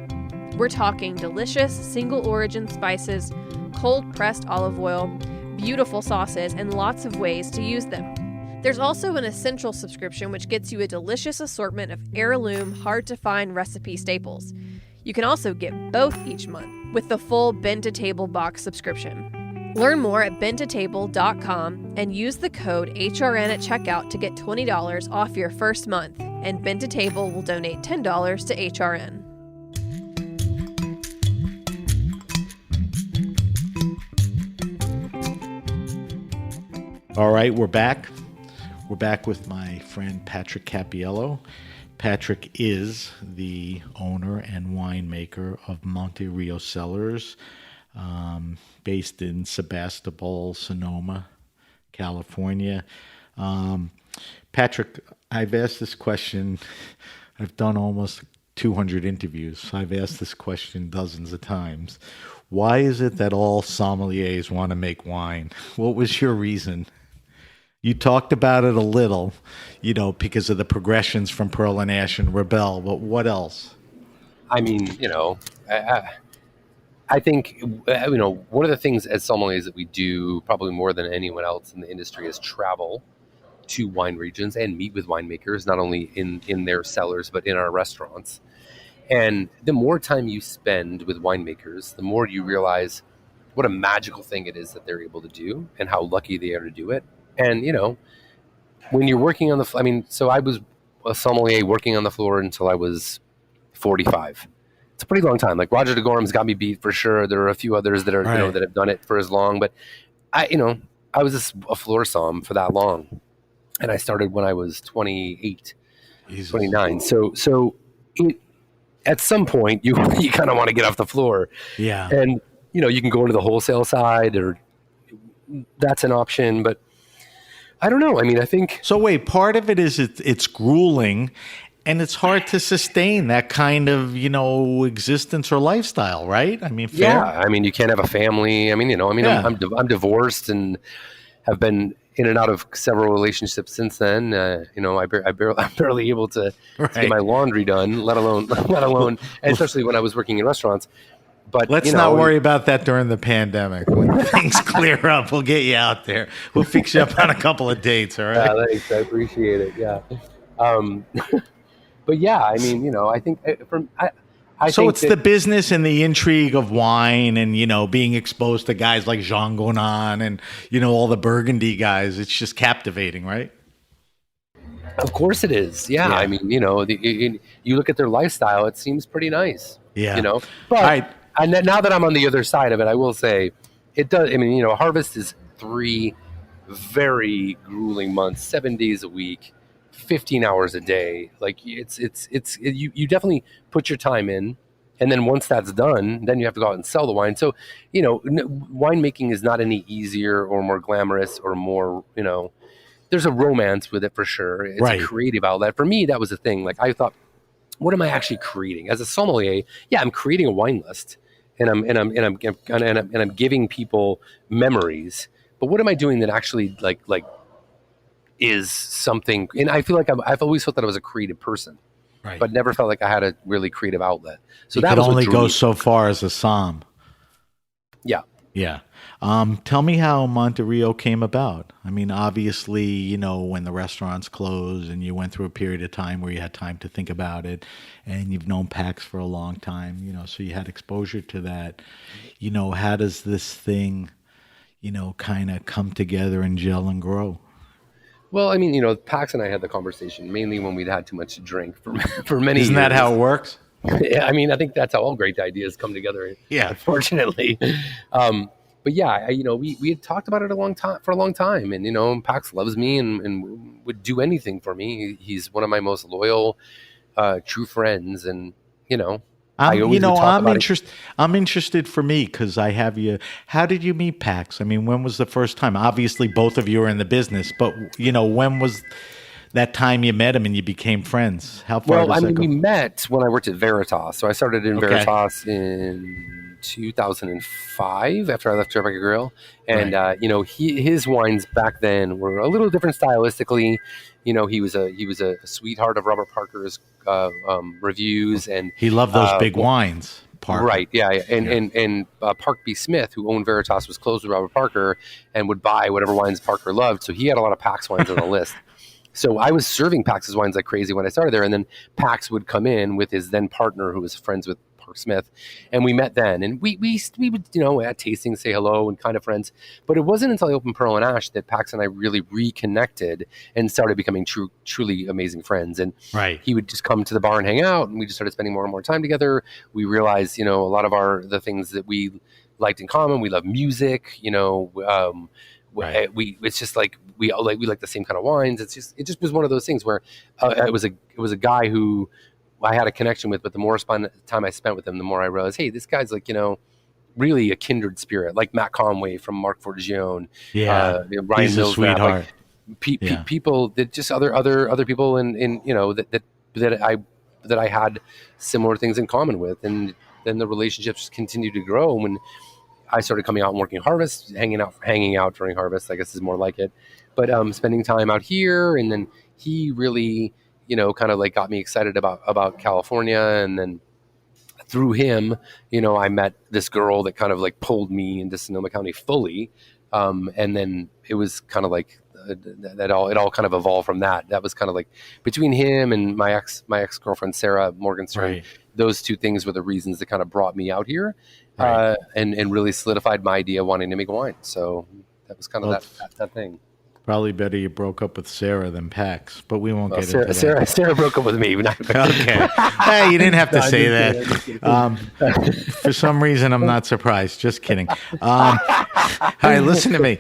We're talking delicious single-origin spices, cold-pressed olive oil, beautiful sauces, and lots of ways to use them. There's also an essential subscription, which gets you a delicious assortment of heirloom, hard-to-find recipe staples. You can also get both each month with the full Bend to Table box subscription. Learn more at bendtotable.com and use the code HRN at checkout to get $20 off your first month, and Bend to Table will donate $10 to HRN. All right, we're back. We're back with my friend Patrick Cappiello. Patrick is the owner and winemaker of Monte Cellars, based in Sebastopol, Sonoma, California. Patrick, I've asked this question. I've done almost 200 interviews. So I've asked this question dozens of times. Why is it that all sommeliers want to make wine? What was your reason? You talked about it a little, because of the progressions from Pearl and Ash and Rebelle, but what else? I mean, I think, one of the things as sommeliers that we do probably more than anyone else in the industry is travel to wine regions and meet with winemakers, not only in their cellars, but in our restaurants. And the more time you spend with winemakers, the more you realize what a magical thing it is that they're able to do and how lucky they are to do it. And, when you're working on so I was a sommelier working on the floor until I was 45. It's a pretty long time. Like Roger de Gorham's got me beat for sure. There are a few others that are, that have done it for as long, but I was a floor somm for that long. And I started when I was 28, 29. So at some point you kind of want to get off the floor. Yeah. And, you can go into the wholesale side, or that's an option, but I don't know. I mean, I think... So wait, part of it is it's grueling, and it's hard to sustain that kind of, existence or lifestyle, right? I mean, fair? Yeah. I mean, you can't have a family. I mean, Yeah. I'm divorced and have been in and out of several relationships since then. I'm barely able to get my laundry done, let alone, and especially when I was working in restaurants. But let's not worry about that during the pandemic. When things clear up, we'll get you out there. We'll fix you up on a couple of dates, all right? Yeah, thanks. I appreciate it. Yeah. But yeah, I mean, I think it's the business and the intrigue of wine and, being exposed to guys like Jean Gonan and, all the Burgundy guys. It's just captivating, right? Of course it is. Yeah. I mean, you look at their lifestyle, it seems pretty nice. Yeah. But and then now that I'm on the other side of it, I will say it does. I mean, harvest is 3 very grueling months, 7 days a week, 15 hours a day. Like you definitely put your time in. And then once that's done, then you have to go out and sell the wine. So, winemaking is not any easier or more glamorous or more, there's a romance with it for sure. It's a creative outlet. For me, that was the thing. Like I thought, what am I actually creating as a sommelier? Yeah, I'm creating a wine list, and I'm giving people memories. But what am I doing that actually like is something? And I feel like I've always felt that I was a creative person, but never felt like I had a really creative outlet. So you that could only go so far as a somm. Yeah. Yeah. Tell me how Monterey came about. I mean, obviously, when the restaurants closed and you went through a period of time where you had time to think about it, and you've known Pax for a long time, so you had exposure to that. How does this thing, kind of come together and gel and grow? Well, I mean, Pax and I had the conversation mainly when we'd had too much to drink for many years. Isn't that how it works? Yeah, I mean, I think that's how all great ideas come together. Yeah, unfortunately. But yeah, we had talked about it for a long time, and Pax loves me and would do anything for me. He's one of my most loyal, true friends, and I'm interested for me because I have you. How did you meet Pax? I mean, when was the first time? Obviously, both of you are in the business, but when was that time you met him and you became friends? How far does that go? We met when I worked at Veritas. So I started in Veritas in 2005 after I left Rebecca Grill. And, his wines back then were a little different stylistically. He was a sweetheart of Robert Parker's reviews. And he loved those big wines. Parker. Right. Yeah. And Park B. Smith, who owned Veritas, was close with Robert Parker and would buy whatever wines Parker loved. So he had a lot of Pax wines on the list. So I was serving Pax's wines like crazy when I started there. And then Pax would come in with his then partner, who was friends with Park Smith. And we met then. And we would, at tastings, say hello and kind of friends. But it wasn't until I opened Pearl and Ash that Pax and I really reconnected and started becoming truly amazing friends. And he would just come to the bar and hang out. And we just started spending more and more time together. We realized, a lot of the things that we liked in common. We love music, it's just like we like the same kind of wines. It just was one of those things where it was a guy who I had a connection with, but the more time I spent with him, the more I realized, hey, this guy's like, really a kindred spirit, like Matt Conway from Mark Forgione. Yeah. Ryan He's Mills, a sweetheart. People that just other people that I had similar things in common with. And then the relationships continued to grow when I started coming out and working harvest, hanging out during harvest, I guess is more like it. But spending time out here, and then he really, kind of like got me excited about California. And then through him, I met this girl that kind of like pulled me into Sonoma County fully. And then it was kind of like it all kind of evolved from that. That was kind of like between him and my ex-girlfriend, Sarah Morgenstern. Right. Those two things were the reasons that kind of brought me out here. Right. And really solidified my idea of wanting to make wine. So that was kind of that thing. Probably better you broke up with Sarah than Pax, but we won't get into that. Sarah broke up with me. Okay. Hey, you didn't have to say that. For some reason, I'm not surprised. Just kidding. All right, listen to me.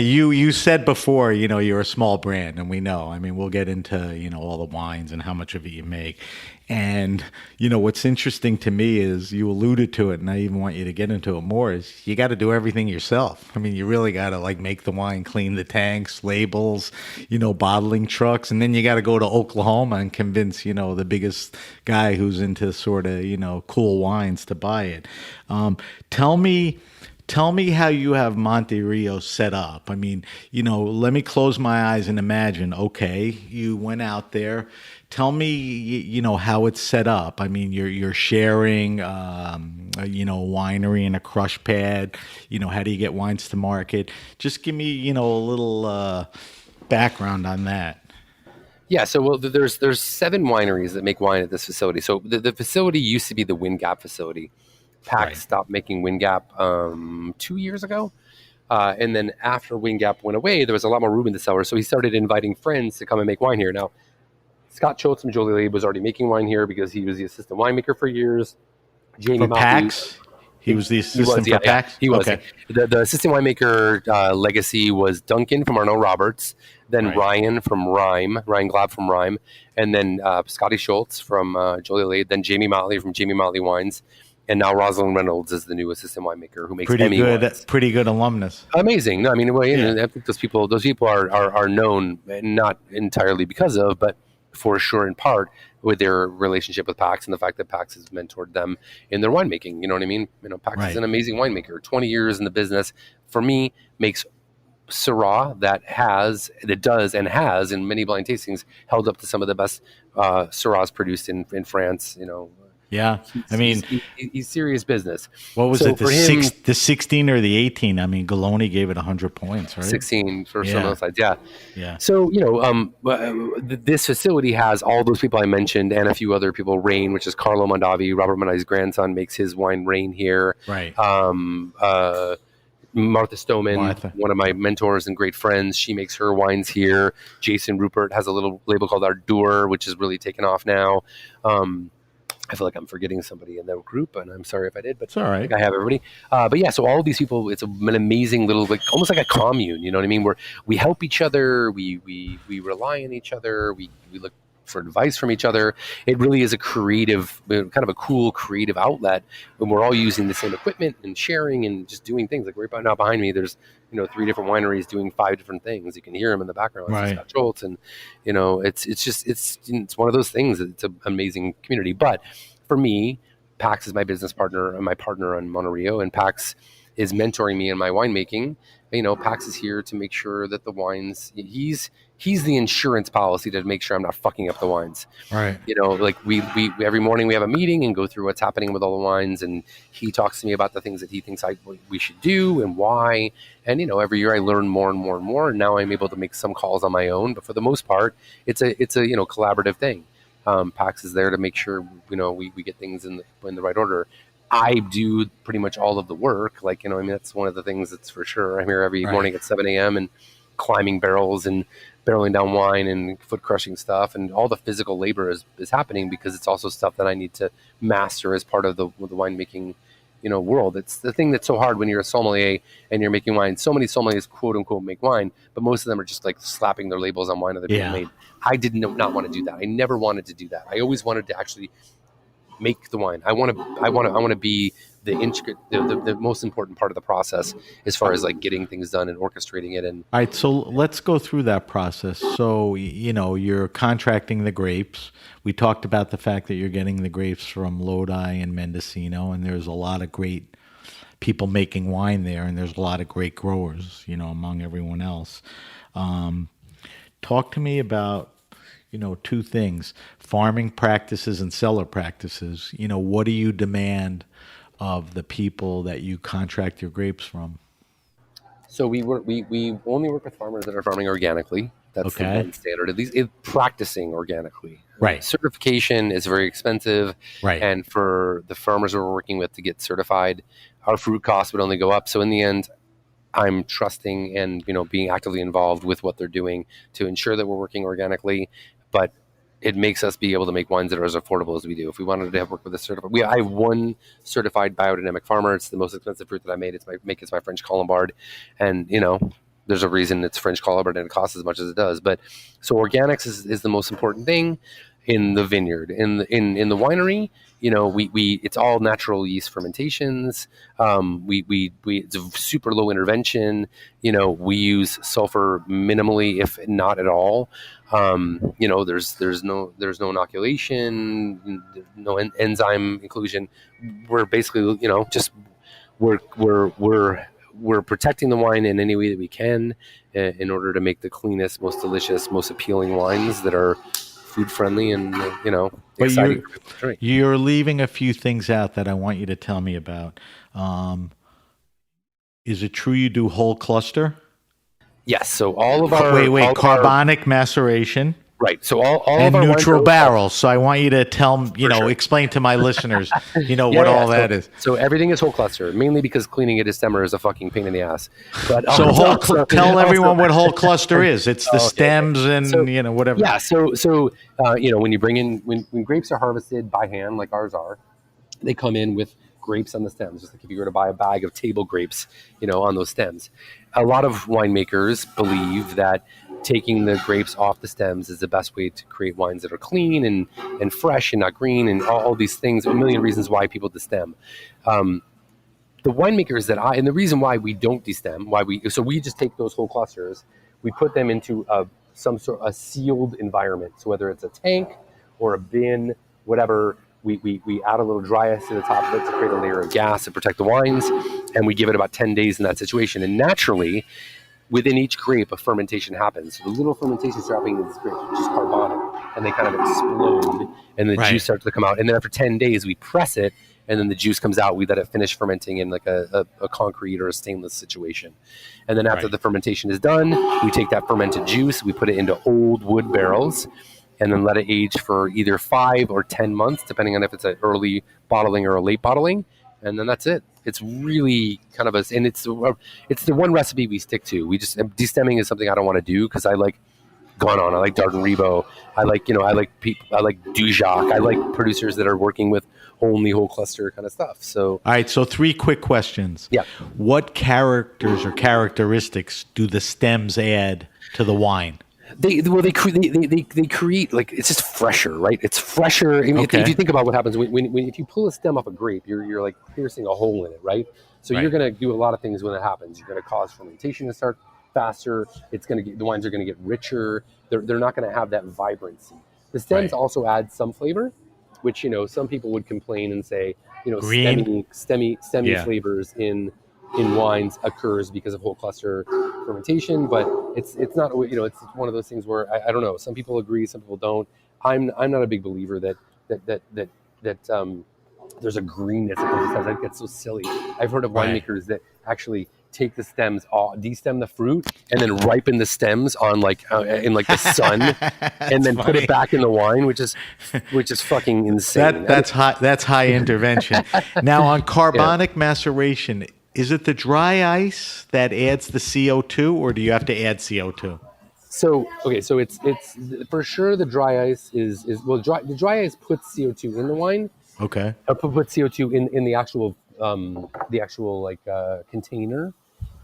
You said before, you're a small brand, and we know. I mean, we'll get into, all the wines and how much of it you make. And, what's interesting to me is you alluded to it, and I even want you to get into it more, is you got to do everything yourself. I mean, you really got to make the wine, clean the tanks, labels, bottling trucks. And then you got to go to Oklahoma and convince, the biggest guy who's into sort of, cool wines to buy it. Tell me how you have Monte Rio set up. I mean, let me close my eyes and imagine, okay, you went out there. Tell me, how it's set up. I mean, you're sharing, a winery and a crush pad. How do you get wines to market? Just give me, a little background on that. Yeah, so there's 7 wineries that make wine at this facility. So the facility used to be the Wind Gap facility. Pax stopped making Wind Gap 2 years ago. And then after Wind Gap went away, there was a lot more room in the cellar. So he started inviting friends to come and make wine here. Now, Scott Schultz from Jolie Labe was already making wine here because he was the assistant winemaker for years. Jamie Pax? He was the assistant for Pax? Yeah, he was. Okay. The assistant winemaker legacy was Duncan from Arno Roberts, then Ryan Glab from Rhyme, and then Scotty Schultz from Jolie Labe, then Jamie Motley from Jamie Motley Wines. And now Rosalind Reynolds is the new assistant winemaker who makes Emmy wines. Pretty good alumnus. Amazing. No, I mean, I think those people are known, not entirely because of, but for sure in part with their relationship with Pax and the fact that Pax has mentored them in their winemaking. You know what I mean? Pax is an amazing winemaker. 20 years in the business, for me, makes Syrah that has in many blind tastings held up to some of the best Syrahs produced in France. Yeah, he's serious business. What was it? The 16 or the 18? I mean, Galoni gave it 100 points, right? 16 for some of those sides. Yeah. So this facility has all those people I mentioned and a few other people. Rain, which is Carlo Mondavi, Robert Mondavi's grandson, makes his wine Rain here. Right. Martha Stoneman, one of my mentors and great friends, she makes her wines here. Jason Rupert has a little label called Ardeur, which is really taken off now. I feel like I'm forgetting somebody in that group, and I'm sorry if I did, but it's all right. I think I have everybody. But yeah, so all of these people, it's an amazing little, almost like a commune. You know what I mean? Where we help each other, we rely on each other, we look for advice from each other. It really is a creative, kind of a cool creative outlet when we're all using the same equipment and sharing and just doing things. Like right now behind me, there's 3 different wineries doing 5 different things. You can hear them in the background. Right. Scott Schultz, and it's one of those things. It's an amazing community. But for me, Pax is my business partner and my partner on Monte Rio, and Pax is mentoring me in my winemaking. Pax is here to make sure that the wines, he's the insurance policy to make sure I'm not fucking up the wines. Right. Like we every morning we have a meeting and go through what's happening with all the wines, and he talks to me about the things that he thinks we should do and why. And every year I learn more and more and more, and now I'm able to make some calls on my own. But for the most part, it's a collaborative thing. Pax is there to make sure we get things in the right order. I do pretty much all of the work. Like, that's one of the things that's for sure. I'm here every morning at 7 a.m. and climbing barrels and barreling down wine and foot crushing stuff. And all the physical labor is happening because it's also stuff that I need to master as part of the winemaking, world. It's the thing that's so hard when you're a sommelier and you're making wine. So many sommeliers, quote unquote, make wine, but most of them are just like slapping their labels on wine that they're being made. I did not want to do that. I never wanted to do that. I always wanted to actually make the wine. I want to be the intricate, the most important part of the process as far as like getting things done and orchestrating it. And all right, so let's go through that process. So you're contracting the grapes. We talked about the fact that you're getting the grapes from Lodi and Mendocino, and there's a lot of great people making wine there, and there's a lot of great growers, among everyone else. Talk to me about two things: farming practices and cellar practices. What do you demand of the people that you contract your grapes from? So we only work with farmers that are farming organically. That's the one standard, at least practicing organically. Right. Certification is very expensive. Right. And for the farmers we're working with to get certified, our fruit costs would only go up. So in the end, I'm trusting and being actively involved with what they're doing to ensure that we're working organically. But it makes us be able to make wines that are as affordable as we do. If we wanted to have work with a certified, I have one certified biodynamic farmer. It's the most expensive fruit that I made. It's my French Colombard, and there's a reason it's French Colombard and it costs as much as it does. But so organics is the most important thing in the vineyard. In the winery, we it's all natural yeast fermentations. It's a super low intervention. We use sulfur minimally, if not at all. There's no inoculation, no enzyme inclusion. We're basically, just we're protecting the wine in any way that we can in order to make the cleanest, most delicious, most appealing wines that are food friendly and exciting. But you're leaving a few things out that I want you to tell me about. Is it true you do whole cluster? Yes. So all of our carbonic maceration. Right. So all and of our neutral barrels. So I want you to explain to my listeners, what all that is. So everything is whole cluster, mainly because cleaning it as stemmer is a fucking pain in the ass. But tell everyone what whole cluster is. It's the stems and whatever. Yeah. So when you bring in when grapes are harvested by hand, like ours are, they come in with grapes on the stems, just like if you were to buy a bag of table grapes, on those stems. A lot of winemakers believe that taking the grapes off the stems is the best way to create wines that are clean and fresh and not green and all these things, a million reasons why people destem. The winemakers and the reason why we don't destem, we just take those whole clusters, we put them into some sort of a sealed environment. So whether it's a tank or a bin, whatever, we add a little dry ice to the top of it to create a layer of gas to protect the wines, and we give it about 10 days in that situation. And naturally, within each grape, a fermentation happens. So the little fermentation is happening in this grape, which is carbonic, and they kind of explode, and the juice starts to come out. And then after 10 days, we press it, and then the juice comes out. We let it finish fermenting in like a concrete or a stainless situation. And then after the fermentation is done, we take that fermented juice, we put it into old wood barrels, and then let it age for either 5 or 10 months, depending on if it's an early bottling or a late bottling. And then that's it. It's really kind of and it's the one recipe we stick to. Destemming is something I don't want to do because I like Gonon, I like Darden Rebo, I like Dujac, I like producers that are working with only whole cluster kind of stuff. So, all right. So 3 quick questions. Yeah. What characters or characteristics do the stems add to the wine? They create, like, it's just fresher, right? It's fresher. I mean, if you think about what happens if you pull a stem off a grape, you're like piercing a hole in it, right? So you're going to do a lot of things when it happens. You're going to cause fermentation to start faster. The wines are going to get richer. They're not going to have that vibrancy. The stems also add some flavor, which some people would complain and say stemmy flavors in in wines occurs because of whole cluster fermentation, but it's not, it's one of those things where I don't know. Some people agree, some people don't. I'm not a big believer that there's a greenness that goes to stems. I think that's so silly. I've heard of winemakers that actually take the stems off, destem the fruit, and then ripen the stems on in the sun, and then put it back in the wine, which is fucking insane. That's high intervention. Now on carbonic maceration, is it the dry ice that adds the CO2, or do you have to add CO2? So it's for sure the dry ice is the dry ice puts CO2 in the wine. Okay. Put CO2 in the actual container,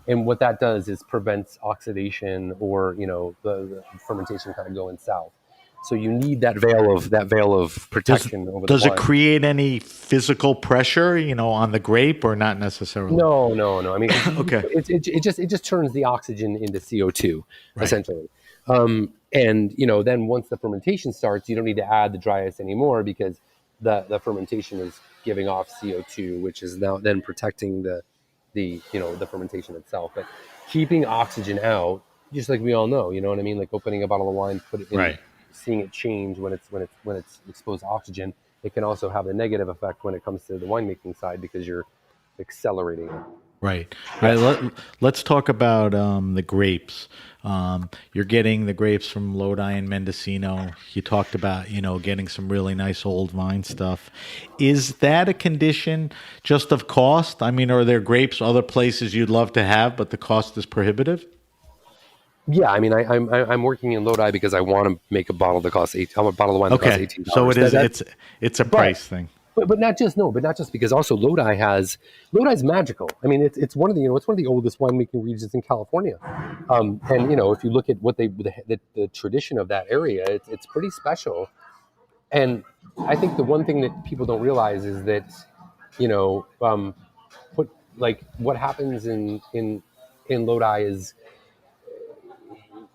and what that does is prevents oxidation or the fermentation kind of going south. So you need that veil of protection over the wine. Does it create any physical pressure, on the grape, or not necessarily? No. I mean, okay. It just turns the oxygen into CO2 essentially. And then once the fermentation starts, you don't need to add the dry ice anymore because the fermentation is giving off CO2, which is now then protecting the fermentation itself. But keeping oxygen out, just like we all know, you know what I mean? Like opening a bottle of wine, put it in, seeing it change when it's exposed to oxygen. It can also have a negative effect when it comes to the winemaking side because you're accelerating it. Right. Let's talk about the grapes. You're getting the grapes from Lodi and Mendocino. You talked about, getting some really nice old vine stuff. Is that a condition just of cost? I mean, are there grapes other places you'd love to have, but the cost is prohibitive? Yeah, I mean, I'm working in Lodi because I want to make a bottle that costs a bottle of wine that costs $18. So it is. It's a price thing. But not just because also Lodi's magical. I mean, it's one of the oldest winemaking regions in California, and if you look at what the tradition of that area, it's pretty special. And I think the one thing that people don't realize is that what happens in Lodi is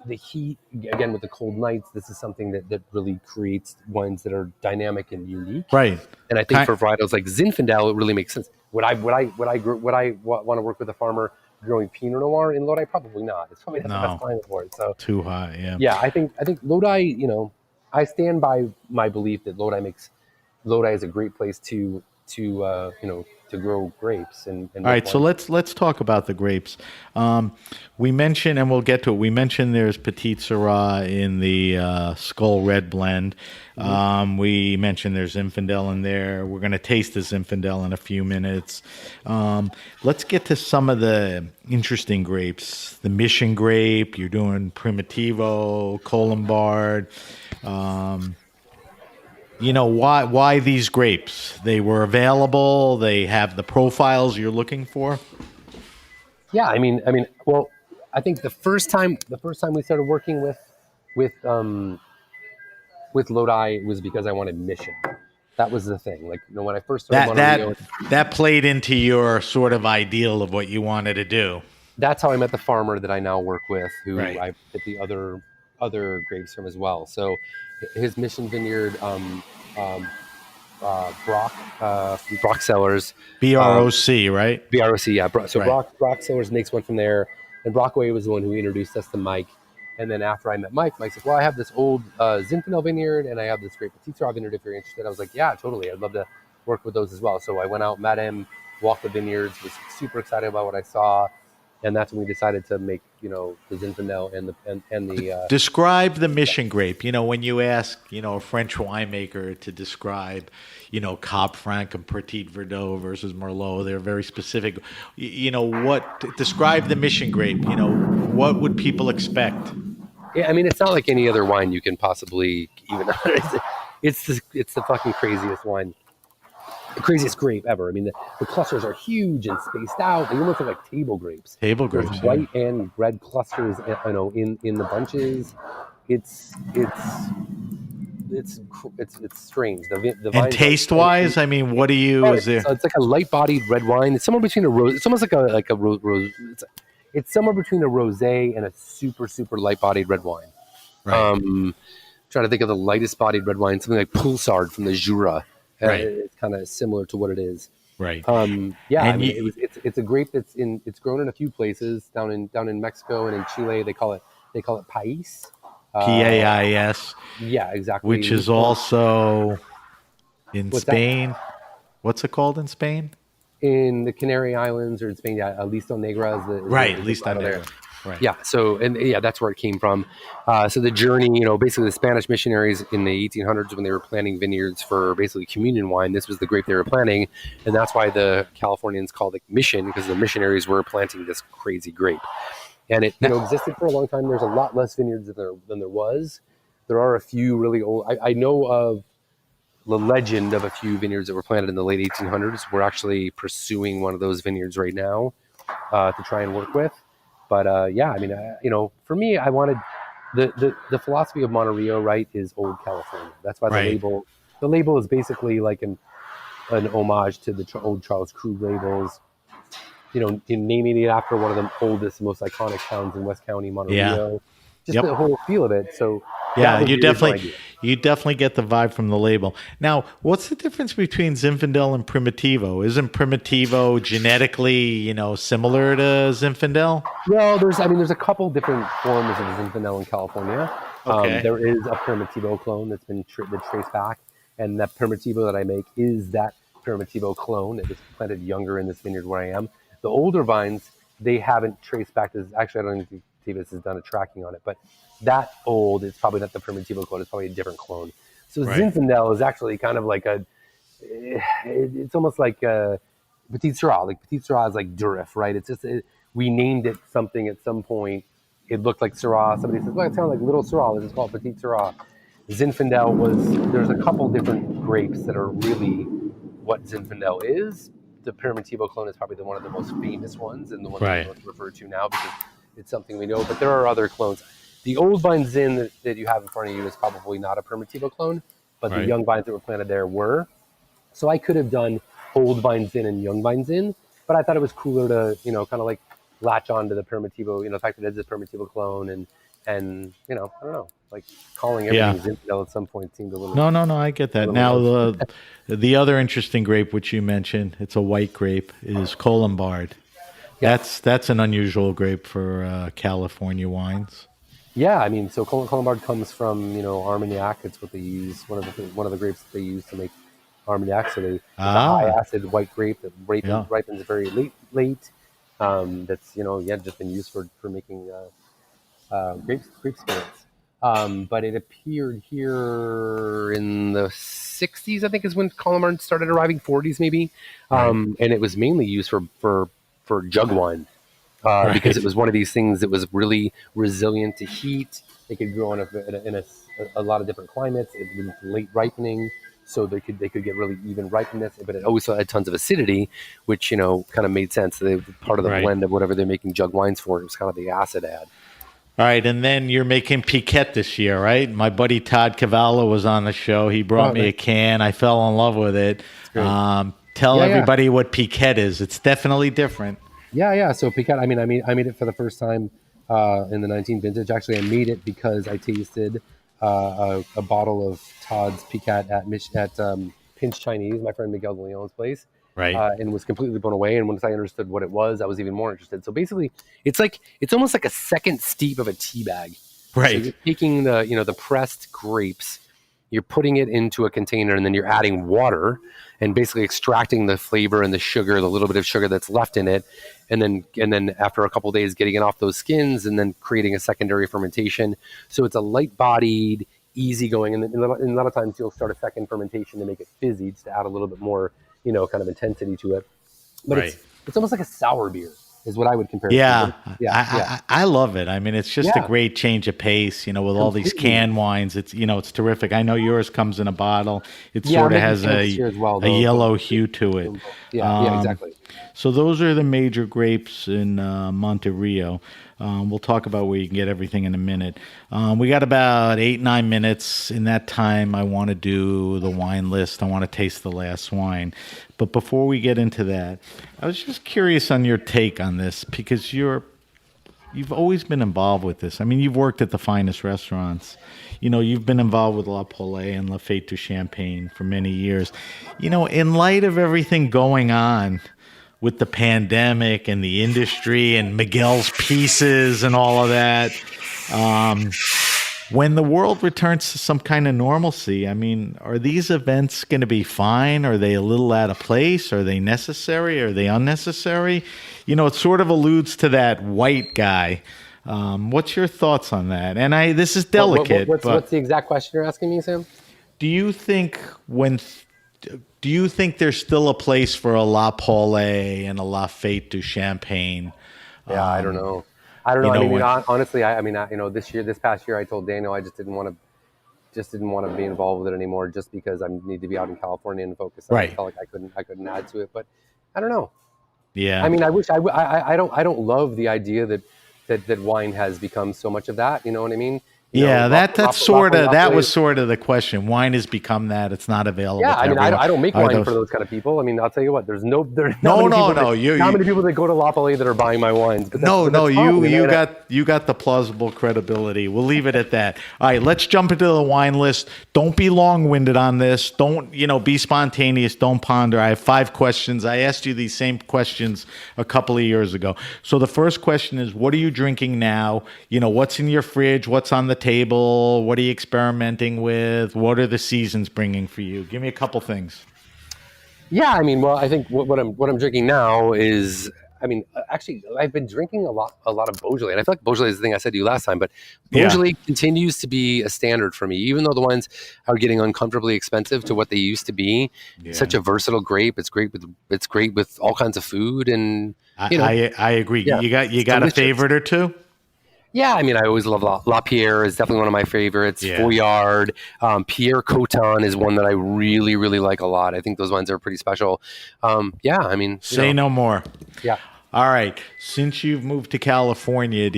the heat, again, with the cold nights. This is something that really creates wines that are dynamic and unique. Right. And I think for varietals like Zinfandel, it really makes sense. Would I want to work with a farmer growing Pinot Noir in Lodi? Probably not. It's probably not the best climate for it. So too high. Yeah. Yeah. I think Lodi. I stand by my belief that Lodi is a great place to grow grapes. And all right, so let's talk about the grapes. We mentioned, and we'll get to it. We mentioned there's Petite Syrah in the Skull Red blend. We mentioned there's Zinfandel in there. We're going to taste the Zinfandel in a few minutes. Let's get to some of the interesting grapes. The Mission grape. You're doing Primitivo, Colombard. Why these grapes? They were available. They have the profiles you're looking for. Yeah, I mean, well, I think the first time we started working with Lodi was because I wanted Mission. That was the thing. Like, when I first started that played into your sort of ideal of what you wanted to do. That's how I met the farmer that I now work with, who I get the other grapes from as well. So his Mission Vineyard, Brock Cellars, BROC, right? BROC, yeah. So Brock Cellars makes one from there, and Brockway was the one who introduced us to Mike. And then after I met Mike said, "Well, I have this old Zinfandel vineyard, and I have this great Petite Syrah vineyard. If you're interested," I was like, "Yeah, totally. I'd love to work with those as well." So I went out, met him, walked the vineyards, was super excited about what I saw. And that's when we decided to make, the Zinfandel and the. Describe the Mission grape. When you ask, a French winemaker to describe, Cab Franc and Petit Verdot versus Merlot, they're very specific. Describe the Mission grape. What would people expect? Yeah, I mean, it's not like any other wine you can possibly even. It's the fucking craziest wine. The craziest grape ever. I mean, the clusters are huge and spaced out. They almost look like table grapes. Table grapes. There's white and red clusters, in the bunches. It's strange. The and taste wise, I mean, what do you? Is there? It's like a light-bodied red wine. It's somewhere between a rose. It's almost like a rose. It's somewhere between a rosé and a super super light-bodied red wine. Right. Trying to think of the lightest bodied red wine, something like Pulsard from the Jura. Right. It's kind of similar to what it is. Right. Yeah, And I mean, it's a grape it's grown in a few places down in Mexico and in Chile. They call it Pais. PAIS, Yeah, exactly. which is also in What's that? Spain. What's it called in Spain? In the Canary Islands or in Spain, yeah, Listo Negra is the Lista grotto there. Negra. Right. Yeah, so that's where it came from. So the journey, basically the Spanish missionaries in the 1800s when they were planting vineyards for basically communion wine, this was the grape they were planting, and that's why the Californians called it mission, because the missionaries were planting this crazy grape, and it existed for a long time. There's a lot less vineyards than there was. There are a few really old. I know of the legend of a few vineyards that were planted in the late 1800s. We're actually pursuing one of those vineyards right now to try and work with. But yeah, I mean, for me, I wanted the philosophy of Monterey, right, is old California. That's why the label is basically like an homage to the old Charles Krug labels. In naming it after one of the oldest, most iconic towns in West County, Monterey. Just the whole feel of it. So yeah, you definitely get the vibe from the label. Now, what's the difference between Zinfandel and Primitivo? Isn't Primitivo genetically, similar to Zinfandel? Well, there's a couple different forms of Zinfandel in California. Okay. There is a Primitivo clone that's been traced back, and that Primitivo that I make is that Primitivo clone that was planted younger in this vineyard where I am. The older vines, they haven't traced back to. Actually, I don't think Davis has done a tracking on it, but that old is probably not the Primitivo clone. It's probably a different clone. So Zinfandel is actually kind of like it's almost like a Petit Syrah. Like Petit Syrah is like Durif, right? It's just we named it something at some point. It looked like Syrah. Somebody says, well, it sounds like Little Syrah. This is called Petit Syrah. Zinfandel there's a couple different grapes that are really what Zinfandel is. The Primitivo clone is probably one of the most famous ones and the one that we most refer to now because it's something we know. But there are other clones. The old vine Zin that you have in front of you is probably not a Primitivo clone, but the young vines that were planted there were. So I could have done old vine Zin and young vine Zin, but I thought it was cooler to, kind of like latch on to the Primitivo, the fact that it's a Primitivo clone and I don't know, like calling everything Zinfandel at some point seemed a little. No, I get that. Now, the other interesting grape which you mentioned, it's a white grape, is Colombard. Yeah. That's an unusual grape for California wines. Yeah, I mean, so Colombard comes from Armagnac. It's what they use. One of the grapes that they use to make Armagnac. So it's a high acid white grape that ripens very late. That's just been used for making grape spirits. But it appeared here in the 60s, I think, is when Colombard started arriving. 40s maybe, and it was mainly used for jug wine. Because it was one of these things that was really resilient to heat. It could grow in a lot of different climates. It was late ripening, so they could get really even ripeness. But it always had tons of acidity, which kind of made sense. Part of the blend of whatever they're making jug wines for, it was kind of the acid add. All right, and then you're making Piquette this year, right? My buddy Todd Cavallo was on the show. He brought me a can. I fell in love with it. Tell everybody what Piquette is. It's definitely different. Yeah. So Piquette, I made it for the first time in the 19 vintage. Actually, I made it because I tasted a bottle of Todd's Piquette at Pinch Chinese, my friend Miguel de Leon's place, and was completely blown away. And once I understood what it was, I was even more interested. So basically, it's almost like a second steep of a tea bag. Right. So you're taking the pressed grapes, you're putting it into a container, and then you're adding water and basically extracting the flavor and the sugar, the little bit of sugar that's left in it. And then after a couple of days, getting it off those skins and then creating a secondary fermentation. So it's a light-bodied, easygoing, and a lot of times you'll start a second fermentation to make it fizzy, just to add a little bit more, kind of intensity to it. But it's almost like a sour beer, is what I would compare it to. I love it. I mean, it's just a great change of pace, with all these canned wines. It's, it's terrific. I know yours comes in a bottle. It sort of has a yellow hue to it. Yeah, exactly. So those are the major grapes in Monte Rio. We'll talk about where you can get everything in a minute. We got about 8-9 minutes. In that time, I want to do the wine list. I want to taste the last wine. But before we get into that, I was just curious on your take on this, because you're you've always been involved with this. I mean, you've worked at the finest restaurants. You've been involved with La Paulée and La Fête du Champagne for many years. In light of everything going on with the pandemic and the industry and Miguel's pieces and all of that, when the world returns to some kind of normalcy, I mean, are these events going to be fine? Are they a little out of place? Are they necessary? Are they unnecessary? It sort of alludes to that white guy. What's your thoughts on that? And this is delicate. What's the exact question you're asking me, Sam? Do you think there's still a place for a La Paulée and a La Fête du Champagne? Yeah, I don't know. I mean, honestly, this past year, I told Daniel I just didn't want to be involved with it anymore, just because I need to be out in California and focus. I felt like I couldn't add to it, but I don't know. Yeah. I mean, I wish I don't love the idea that wine has become so much of that. You know what I mean? That was sort of the question. Wine has become that. It's not available. Yeah, to I mean, everyone. I don't make wine for those kind of people. I mean, I'll tell you what. There's not many people that go to La Paulée that are buying my wines. But you got the plausible credibility. We'll leave it at that. All right, let's jump into the wine list. Don't be long-winded on this. Don't be spontaneous. Don't ponder. I have 5 questions. I asked you these same questions a couple of years ago. So the first question is, what are you drinking now? What's in your fridge? What's on the table? What are you experimenting with? What are the seasons bringing for you? Give me a couple things. Yeah, I mean, well, I think what I'm drinking now is, I mean, actually, I've been drinking a lot of Beaujolais, and I feel like Beaujolais is the thing I said to you last time, but Beaujolais continues to be a standard for me, even though the wines are getting uncomfortably expensive to what they used to be. Yeah. Such a versatile grape. It's great with all kinds of food, and I agree. Yeah, you got a favorite or two? Yeah, I mean, I always love La Pierre is definitely one of my favorites. Yeah. Foillard, Pierre Coton is one that I really, really like a lot. I think those wines are pretty special. I mean, say no more. Yeah. All right. Since you've moved to California,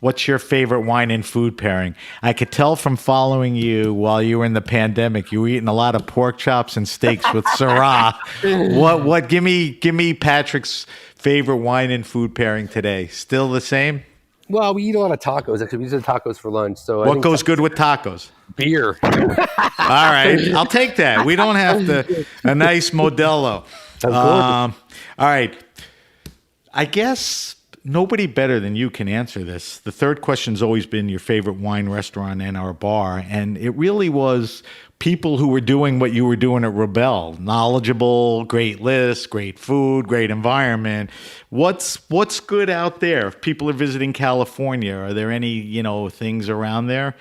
what's your favorite wine and food pairing? I could tell from following you while you were in the pandemic, you were eating a lot of pork chops and steaks with Syrah. What? Give me Patrick's favorite wine and food pairing today. Still the same? Well, we eat a lot of tacos. Actually, we use tacos for lunch. So what goes good with tacos? Beer. All right, I'll take that. We don't have a nice Modelo. All right. I guess nobody better than you can answer this. The third question's always been your favorite wine restaurant and our bar, and it really was people who were doing what you were doing at Rebel. Knowledgeable, great list, great food, great environment. What's good out there? If people are visiting California, are there any, things around there?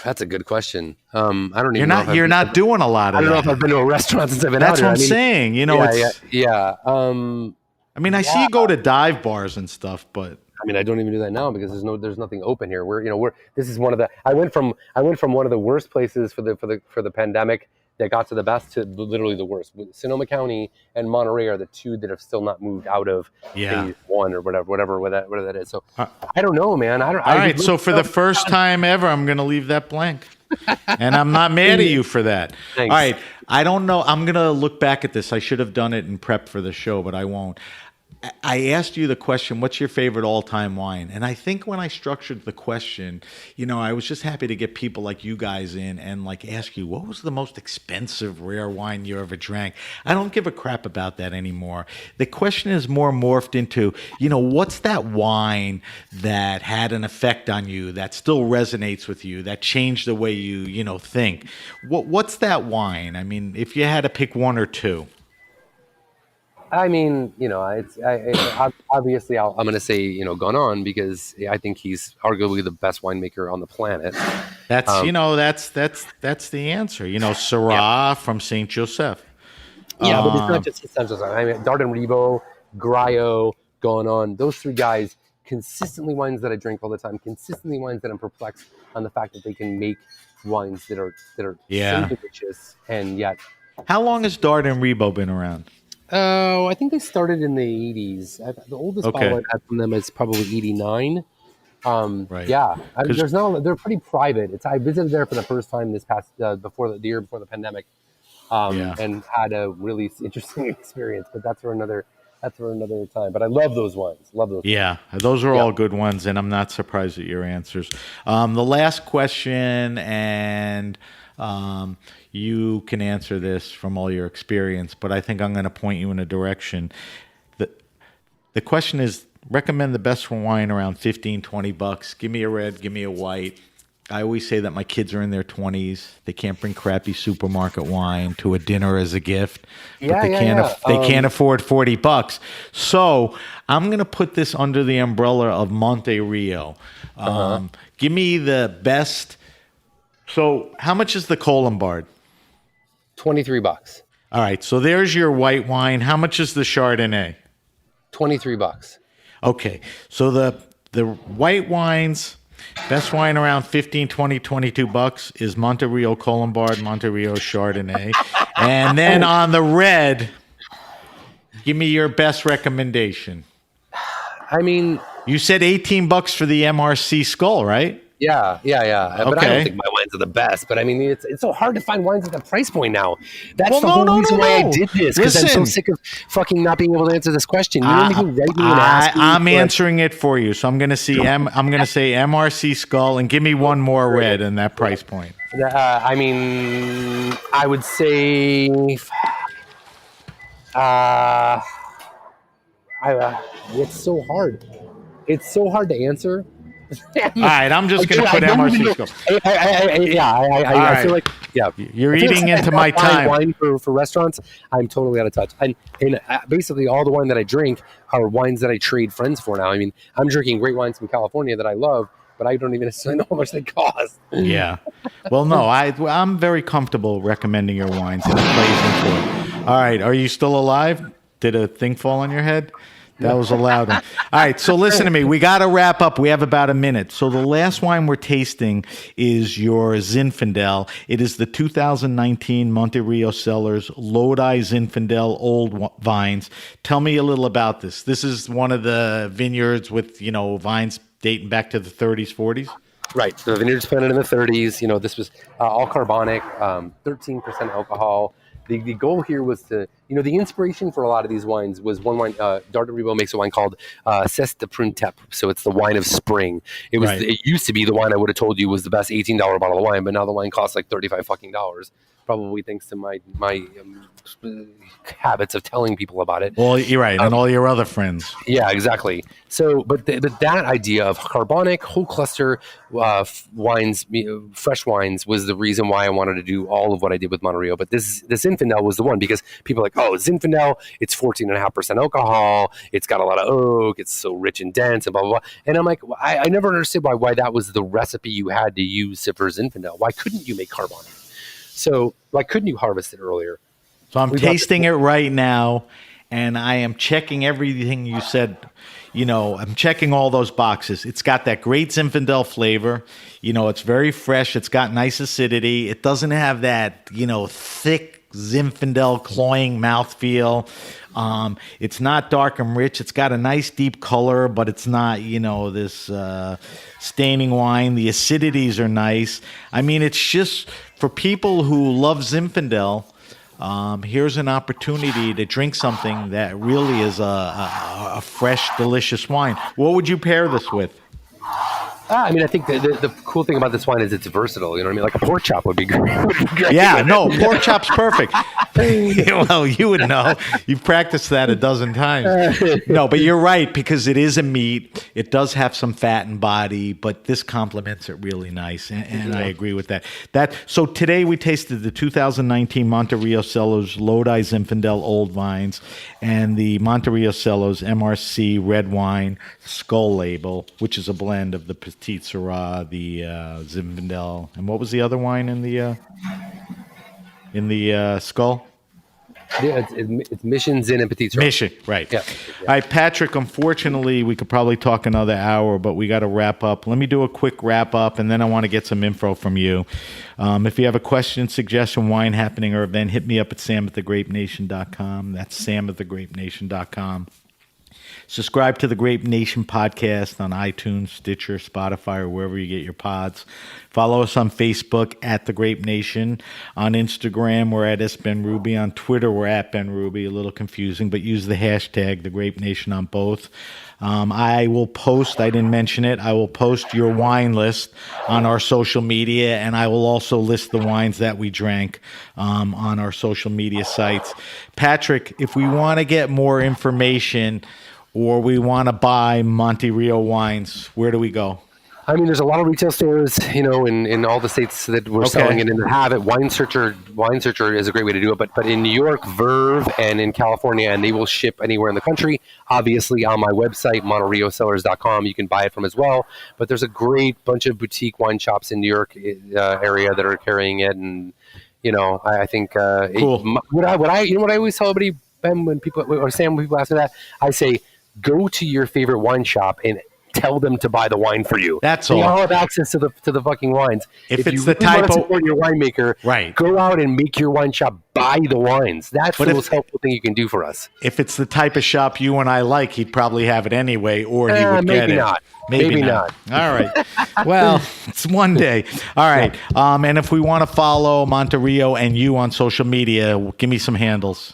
That's a good question. I don't even know. You're not doing a lot of I don't that. know if I've been to a restaurant since I've been That's out here. what I'm saying. Yeah. I see you go to dive bars and stuff, but I mean, I don't even do that now because there's nothing open here. This is one of the. I went from one of the worst places for the pandemic that got to the best to literally the worst. Sonoma County and Monterey are the two that have still not moved out of phase 1 or whatever that is. So I don't know, man. All right. So for the first time ever, I'm going to leave that blank. And I'm not mad at you for that. Thanks. All right. I don't know. I'm going to look back at this. I should have done it in prep for the show, but I won't. I asked you the question, what's your favorite all-time wine? And I think when I structured the question, I was just happy to get people like you guys in and ask you, what was the most expensive rare wine you ever drank? I don't give a crap about that anymore. The question is more morphed into, what's that wine that had an effect on you, that still resonates with you, that changed the way you, think? What's that wine? I mean, if you had to pick one or two. I mean, obviously I'm going to say, Gonon, because I think he's arguably the best winemaker on the planet. That's, that's the answer. Syrah from Saint Joseph. Yeah, but it's not just Saint Joseph. I mean, Darden Rebo, Graio, Gonon, those 3 guys, consistently wines that I drink all the time, consistently wines that I'm perplexed on the fact that they can make wines that are so delicious and yet. How long has Darden Rebo been around? Oh, I think they started in the 80s. The oldest bottle I've had from them is probably 89. Right. Yeah. They're pretty private. I visited there for the first time this past, the year before the pandemic, and had a really interesting experience, but that's for another that's for another time. But I love those wines. Love those. Yeah, those are all good ones, and I'm not surprised at your answers. The last question, and you can answer this from all your experience, but I think I'm going to point you in a direction. The question is, recommend the best wine around $15-20. Give me a red, give me a white. I always say that my kids are in their 20s. They can't bring crappy supermarket wine to a dinner as a gift. But they can't afford $40. So I'm going to put this under the umbrella of Monte Rio. Give me the best. So how much is the Colombard? $23. All right. So there's your white wine. How much is the Chardonnay? $23. Okay. So the white wines, best wine around $15, $20, $22 is Monte Rio Colombard, Monte Rio Chardonnay. And then on the red, give me your best recommendation. I mean, you said $18 for the MRC Skull, right? Yeah. Okay. But I don't think my wines are the best. But I mean, it's so hard to find wines at the price point now. That's the whole reason why I did this, because I'm so sick of fucking not being able to answer this question. You don't even write me and ask me. I'm answering it for you. So I'm going to say MRC Skull, and give me one more red in that price point. I mean, I would say, it's so hard. It's so hard to answer. All right, I'm just going to put MRC Skull. I feel like, you're eating into my time. Wine for restaurants, I'm totally out of touch. And basically, all the wine that I drink are wines that I trade friends for now. I mean, I'm drinking great wines from California that I love, but I don't even necessarily know how much they cost. Yeah. Well, no, I'm very comfortable recommending your wines, and it plays into it. All right, are you still alive? Did a thing fall on your head? That was a loud one. All right, so listen to me. We got to wrap up. We have about a minute. So the last wine we're tasting is your Zinfandel. It is the 2019 Monte Rio Cellars Lodi Zinfandel Old Vines. Tell me a little about this. This is one of the vineyards with, vines dating back to the 30s, 40s? Right. The vineyard's planted in the 30s. This was all carbonic, 13% alcohol. The goal here was to, the inspiration for a lot of these wines was one wine. Dardo Rebo makes a wine called Cesse de Pruntep, so it's the wine of spring. It used to be the wine I would have told you was the best $18 bottle of wine, but now the wine costs like $35 fucking dollars. Probably thanks to my habits of telling people about it. Well, you're right, and all your other friends. Yeah, exactly. So, but that idea of carbonic whole cluster wines, fresh wines, was the reason why I wanted to do all of what I did with Monte Rio. But this Zinfandel was the one, because people are like, oh, Zinfandel, it's 14.5% alcohol, it's got a lot of oak, it's so rich and dense, and blah blah blah. And I'm like, I never understood why that was the recipe you had to use for Zinfandel. Why couldn't you make carbonic? So why couldn't you harvest it earlier? So I'm tasting it right now, and I am checking everything you said. I'm checking all those boxes. It's got that great Zinfandel flavor. It's very fresh. It's got nice acidity. It doesn't have that, thick Zinfandel cloying mouthfeel. It's not dark and rich. It's got a nice deep color, but it's not, this staining wine. The acidities are nice. I mean, it's just for people who love Zinfandel. Here's an opportunity to drink something that really is a fresh, delicious wine. What would you pair this with? I mean, I think the cool thing about this wine is it's versatile. You know what I mean? Like a pork chop would be great. Yeah, no, pork chop's perfect. Well, you would know. You've practiced that a dozen times. No, but you're right, because it is a meat. It does have some fat and body, but this complements it really nice, and I agree with that. So today we tasted the 2019 Monte Rio Cellars Lodi Zinfandel Old Vines and the Monte Rio Cellars MRC Red Wine Skull Label, which is a blend of the Petite Syrah, the Zinfandel, and what was the other wine in the skull? Yeah, it's Mission, Zin, and Petite Syrah. Mission, right. Yeah. All right, Patrick, unfortunately, we could probably talk another hour, but we got to wrap up. Let me do a quick wrap up, and then I want to get some info from you. If you have a question, suggestion, wine happening, or event, hit me up at samatthegrapenation.com. That's samatthegrapenation.com. Subscribe to the Grape Nation podcast on iTunes, Stitcher, Spotify, or wherever you get your pods. Follow us on Facebook at The Grape Nation. On Instagram, we're at @SBenRuby. On Twitter, we're at BenRuby. A little confusing, but use the hashtag The Grape Nation on both. I will post, I didn't mention it, I will post your wine list on our social media, and I will also list the wines that we drank on our social media sites. Patrick, if we want to get more information or we want to buy Monte Rio wines, where do we go? I mean, there's a lot of retail stores, in all the states that we're selling it and that have it. Wine Searcher is a great way to do it. But in New York, Verve, and in California, and they will ship anywhere in the country. Obviously, on my website, MonterioCellars.com, you can buy it from as well. But there's a great bunch of boutique wine shops in New York area that are carrying it, and I think cool. What I always tell everybody, Ben, when people ask me that, I say, go to your favorite wine shop and tell them to buy the wine for you. That's they all. They all have access to the fucking wines. If it's you the really type want to of support your winemaker, right, go out and make your wine shop buy the wines. That's the most helpful thing you can do for us. If it's the type of shop you and I like, he'd probably have it anyway, or he would get it. Maybe not. All right. Well, it's one day. All right. And if we want to follow Monte Rio and you on social media, give me some handles.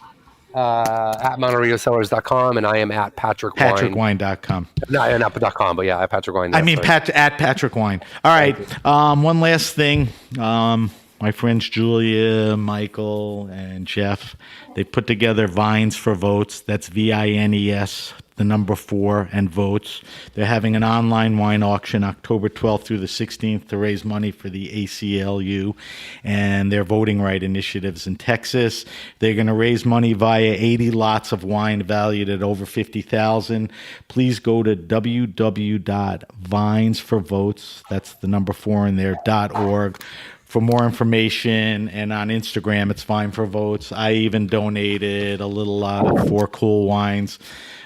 At MonterioCellars.com, and I am at PatrickWine.com. No, not .com, but yeah, at Patrick Wine. I mean, at Patrick Wine. All right. One last thing. My friends Julia, Michael, and Jeff, they put together Vines for Votes. That's VINES, the number 4, and votes. They're having an online wine auction October 12th through the 16th to raise money for the ACLU and their voting right initiatives in Texas. They're going to raise money via 80 lots of wine valued at over $50,000. Please go to www.vinesforvotes, that's the number 4 in there, .org. For more information, and on Instagram, it's Vine for Votes. I even donated a little lot of 4 cool wines.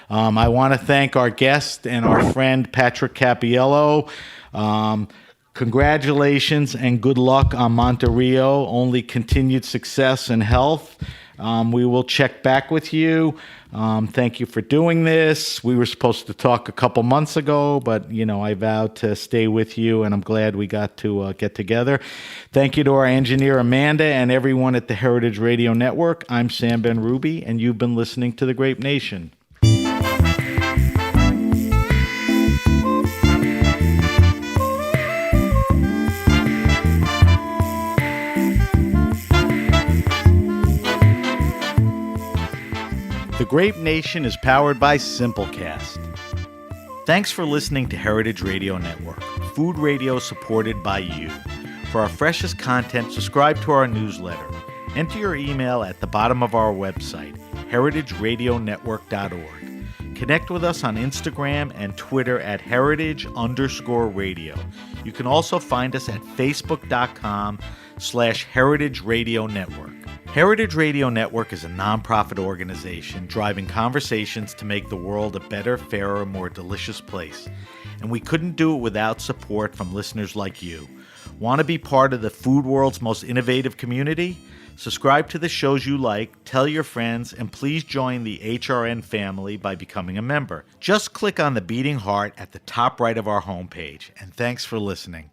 I want to thank our guest and our friend, Patrick Cappiello. Congratulations and good luck on Monte Rio. Only continued success and health. We will check back with you. Thank you for doing this. We were supposed to talk a couple months ago, but, I vowed to stay with you, and I'm glad we got to get together. Thank you to our engineer, Amanda, and everyone at the Heritage Radio Network. I'm Sam Ben-Ruby, and you've been listening to The Grape Nation. The Grape Nation is powered by Simplecast. Thanks for listening to Heritage Radio Network, food radio supported by you. For our freshest content, subscribe to our newsletter. Enter your email at the bottom of our website, heritageradionetwork.org. Connect with us on Instagram and Twitter at heritage_radio. You can also find us at facebook.com/Heritage Radio Network. Heritage Radio Network is a nonprofit organization driving conversations to make the world a better, fairer, more delicious place. And we couldn't do it without support from listeners like you. Want to be part of the food world's most innovative community? Subscribe to the shows you like, tell your friends, and please join the HRN family by becoming a member. Just click on the beating heart at the top right of our homepage. And thanks for listening.